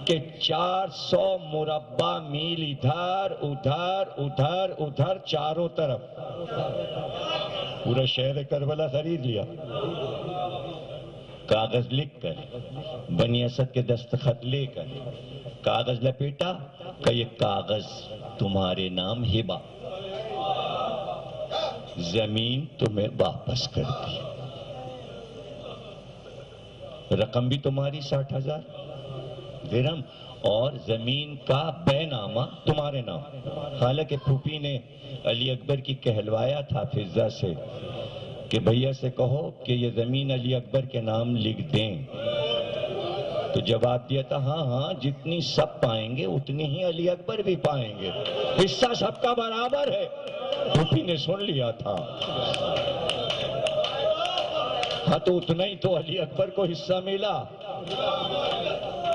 کہ 400 مربع میل ادھر ادھر ادھر ادھر چاروں طرف پورا شہر کربلا خرید لیا. کاغذ لکھ کر بنی اسد کے دستخط لے کر کاغذ لپیٹا کہ یہ کاغذ تمہارے نام ہبہ, زمین تمہیں واپس کر دی, رقم بھی تمہاری 60,000 درہم, اور زمین کا بے نامہ تمہارے نام. حالانکہ پھوپھی نے علی اکبر کی کہلوایا تھا فضہ سے کہ بھیا سے کہو کہ یہ زمین علی اکبر کے نام لکھ دیں. تو جواب دیا تھا ہاں ہاں, جتنی سب پائیں گے اتنی ہی علی اکبر بھی پائیں گے, حصہ سب کا برابر ہے. پھوپھی نے سن لیا تھا. ہاں تو اتنا ہی تو علی اکبر کو حصہ ملا،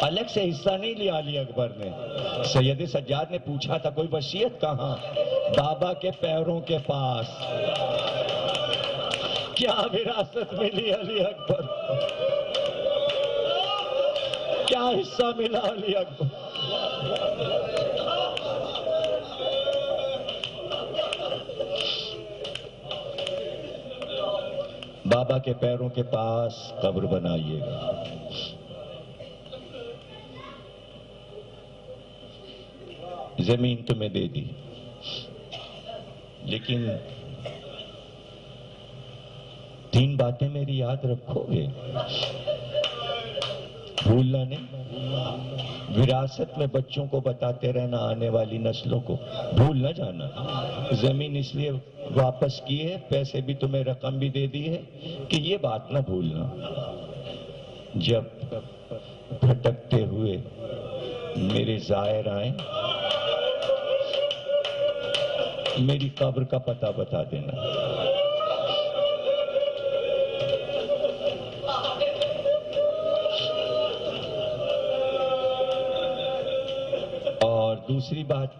الگ سے حصہ نہیں لیا علی اکبر نے۔ سید سجاد نے پوچھا تھا کوئی وصیت کہاں؟ بابا کے پیروں کے پاس۔ کیا وراثت ملی علی اکبر؟ کیا حصہ ملا علی اکبر؟ بابا کے پیروں کے پاس قبر بنائیے گا۔ زمین تمہیں دے دی، لیکن 3 باتیں میری یاد رکھو گے، بھولنا نہیں۔ وراثت میں بچوں کو بتاتے رہنا، آنے والی نسلوں کو، بھول نہ جانا۔ زمین اس لیے واپس کی ہے، پیسے بھی تمہیں رقم بھی دے دی ہے کہ یہ بات نہ بھولنا، جب بھٹکتے ہوئے میرے زائر آئیں میری قبر کا پتہ بتا دینا۔ اور دوسری بات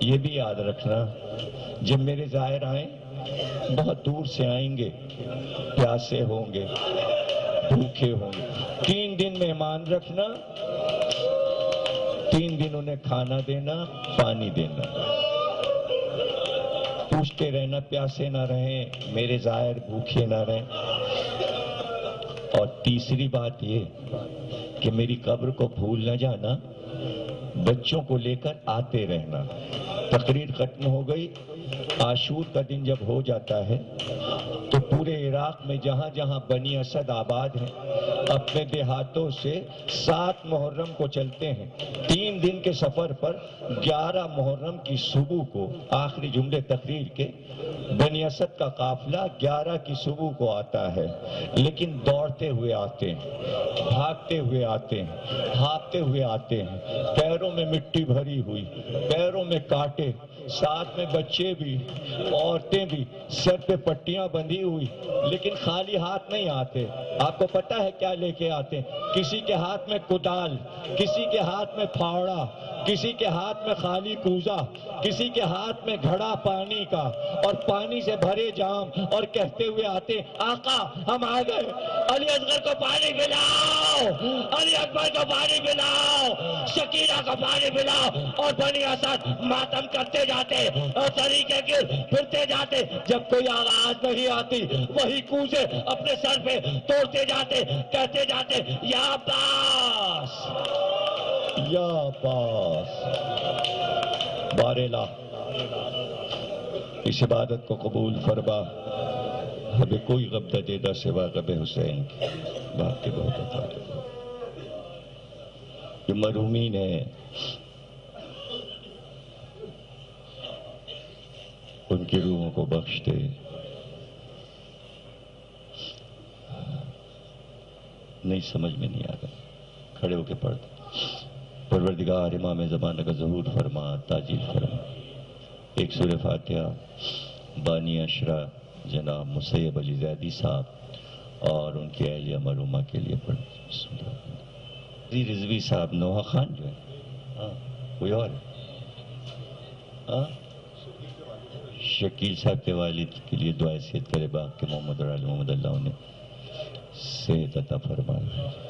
یہ بھی یاد رکھنا، جب میرے زائر آئیں بہت دور سے آئیں گے، پیاسے ہوں گے، بھوکے ہوں گے، 3 دن مہمان رکھنا، 3 دن انہیں کھانا دینا، پانی دینا، پوچھتے رہنا پیاسے نہ رہیں، میرے زائر بھوکے نہ رہیں۔ اور تیسری بات یہ کہ میری قبر کو بھول نہ جانا، بچوں کو لے کر آتے رہنا۔ تقریر ختم ہو گئی، عاشور کا دن جب ہو جاتا ہے تو پورے عراق میں جہاں جہاں بنی اسد آباد ہیں اپنے دیہاتوں سے 7 محرم کو چلتے ہیں، 3 دن کے سفر پر 11 محرم کی صبح کو، آخری جملے تقریر کے، بنی اسد کا قافلہ 11 کی صبح کو آتا ہے، لیکن دوڑتے ہوئے آتے ہیں، بھاگتے ہوئے آتے ہیں، ہانپتے ہوئے آتے ہیں، پیروں میں مٹی بھری ہوئی، پیروں میں کانٹے، ساتھ میں بچے بھی، عورتیں بھی، سر پہ پٹیاں بندھی ہوئی، لیکن خالی ہاتھ نہیں آتے۔ آپ کو پتہ ہے کیا لے کے آتے ہیں؟ کسی کے ہاتھ میں کدال، کسی کے ہاتھ میں پھاوڑا، کسی کے ہاتھ میں خالی کوزہ، کسی کے ہاتھ میں گھڑا پانی کا اور پانی سے بھرے جام، اور کہتے ہوئے آتے ہیں آقا ہم آ گئے، علی اصغر کو پانی پلاؤ، علی اکبر کو پانی پلاؤ، شکیرہ کو پانی پلاؤ، اور بنی اسد ماتم کرتے جاتے اور طریقے کے پھرتے جاتے۔ جب کوئی آواز نہیں آتی وہی کوزے اپنے سر پہ توڑتے جاتے، کہتے جاتے یا عباس یا عباس۔ باراللہ اس عبادت کو قبول فرما، ہمیں کوئی غم نہ دینا سوا غم حسین کی، باپ کے بہت عطا دے۔ جو مرحومین ہیں ان کی روحوں کو بخش دے۔ نہیں سمجھ میں نہیں آ گا، کھڑے ہو کے پڑھ دیں۔ پروردگار امام زمانہ کا ظہور فرما، تاجیل فرما۔ ایک سورہ فاتحہ بانی اشرا جناب مسیب علی زیدی صاحب اور ان کی اہلیہ مرحومہ کے لیے پڑھ دیں۔ رضوی صاحب نوحہ خان جو ہے، کوئی اور ہے؟ شکیل صاحب کے والد کے لیے دعائیں صحت کرے، باغ کے محمد اور آل محمد، اللہ انہیں صحت عطا فرمائے۔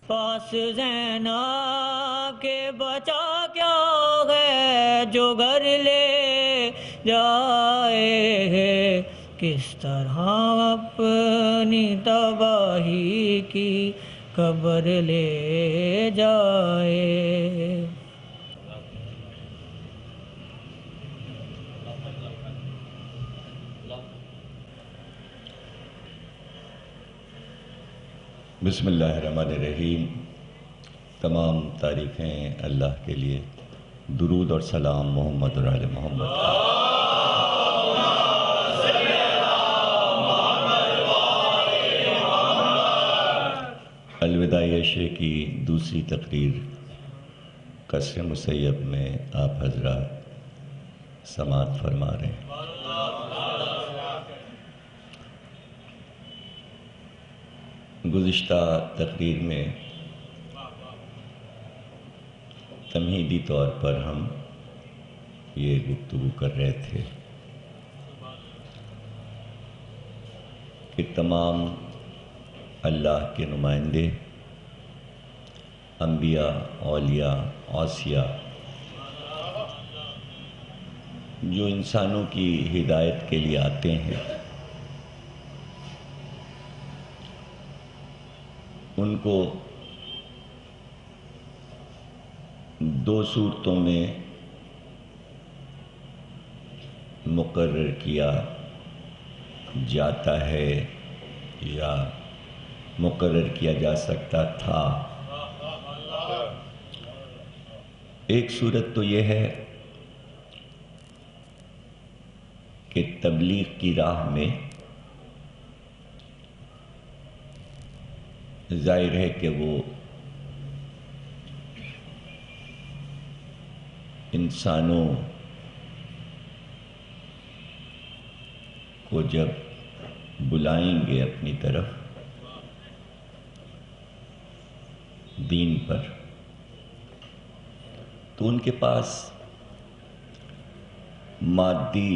پاس زینا کے بچا کیا ہے جو گھر لے جائے، کس طرح اپنی تباہی کی خبر لے جائے۔ بسم اللہ الرحمن الرحیم. تمام تعریفیں اللہ کے لیے. درود اور سلام محمد اور آل محمد. الوداع عشرے کی دوسری تقریر قصر مسیب میں آپ حضرات سماعت فرما رہے ہیں. گزشتہ تقریر میں تمہیدی طور پر ہم یہ گفتگو کر رہے تھے کہ تمام اللہ کے نمائندے، انبیاء، اولیاء، اوصیاء، جو انسانوں کی ہدایت کے لیے آتے ہیں، ان کو دو صورتوں میں مقرر کیا جاتا ہے یا مقرر کیا جا سکتا تھا. ایک صورت تو یہ ہے کہ تبلیغ کی راہ میں ظاہر ہے کہ وہ انسانوں کو جب بلائیں گے اپنی طرف دین پر، تو ان کے پاس مادی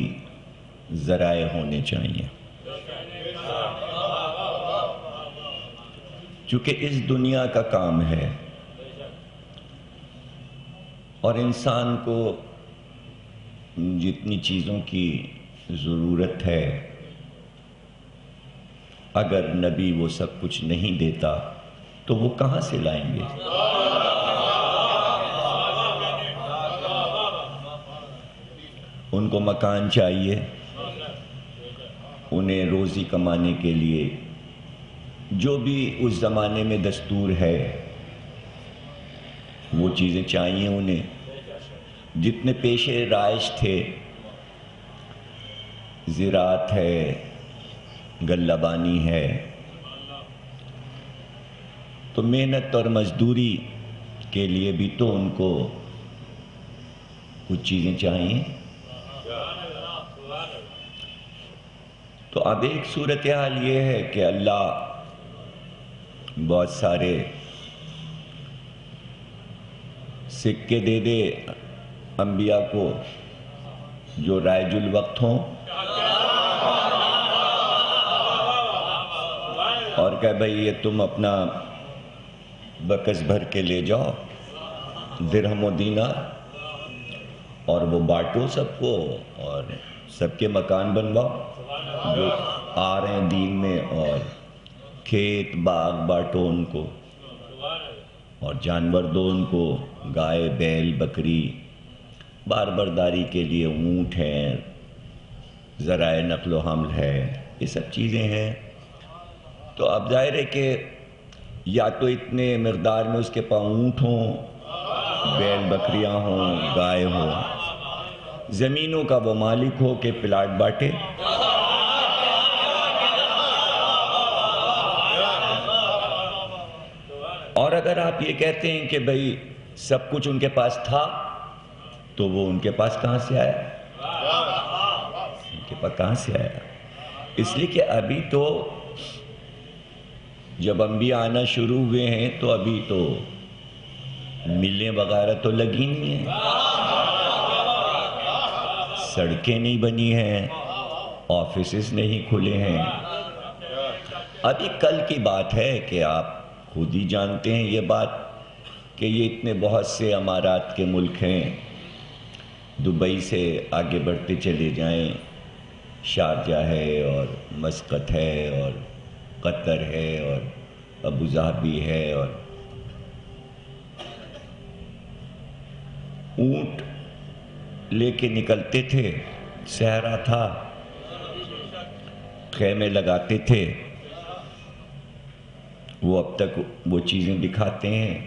ذرائع ہونے چاہیے. چونکہ اس دنیا کا کام ہے اور انسان کو جتنی چیزوں کی ضرورت ہے، اگر نبی وہ سب کچھ نہیں دیتا تو وہ کہاں سے لائیں گے؟ ان کو مکان چاہیے، انہیں روزی کمانے کے لیے جو بھی اس زمانے میں دستور ہے وہ چیزیں چاہیے انہیں. جتنے پیشے رائج تھے، زراعت ہے، غلہ بانی ہے، تو محنت اور مزدوری کے لیے بھی تو ان کو کچھ چیزیں چاہیے. تو اب ایک صورتحال یہ ہے کہ اللہ بہت سارے سکے دے دے انبیاء کو جو رائج الوقت ہوں، اور کہ بھئی یہ تم اپنا بکس بھر کے لے جاؤ درہم و دینار، اور وہ بانٹو سب کو اور سب کے مکان بنواؤ جو آ رہے ہیں دین میں، اور کھیت باغ بانٹو ان کو، اور جانور دو ان کو، گائے بیل بکری، بار برداری کے لیے اونٹ ہیں، ذرائع نقل و حمل ہے، یہ سب چیزیں ہیں. تو اب ظاہر ہے کہ یا تو اتنے مقدار میں اس کے پاس اونٹ ہوں، بیل بکریاں ہوں، گائے ہوں، زمینوں کا وہ مالک ہو کہ پلاٹ بانٹے. اور اگر آپ یہ کہتے ہیں کہ بھئی سب کچھ ان کے پاس تھا، تو وہ ان کے پاس کہاں سے آیا؟ ان کے پاس کہاں سے آیا؟ اس لیے کہ ابھی تو جب انبیاء آنا شروع ہوئے ہیں تو ابھی تو ملیں وغیرہ تو لگی نہیں ہیں، سڑکیں نہیں بنی ہیں، آفیسز نہیں کھلے ہیں. ابھی کل کی بات ہے کہ آپ خود ہی جانتے ہیں یہ بات کہ یہ اتنے بہت سے امارات کے ملک ہیں، دبئی سے آگے بڑھتے چلے جائیں، شارجہ ہے اور مسقط ہے اور قطر ہے اور ابوظہبی ہے، اور اونٹ لے کے نکلتے تھے، صحرا تھا، خیمے لگاتے تھے وہ اب تک وہ چیزیں دکھاتے ہیں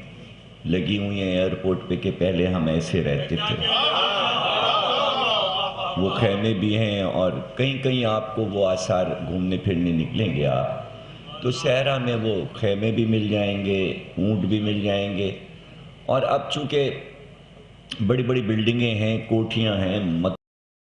لگی ہوئی ہیں ایئرپورٹ پہ کہ پہلے ہم ایسے رہتے تھے. وہ خیمے بھی ہیں اور کہیں کہیں آپ کو وہ آثار گھومنے پھرنے نکلیں گے آپ تو صحرا میں وہ خیمے بھی مل جائیں گے, اونٹ بھی مل جائیں گے. اور اب چونکہ بڑی بڑی بلڈنگیں ہیں, کوٹھیاں ہیں,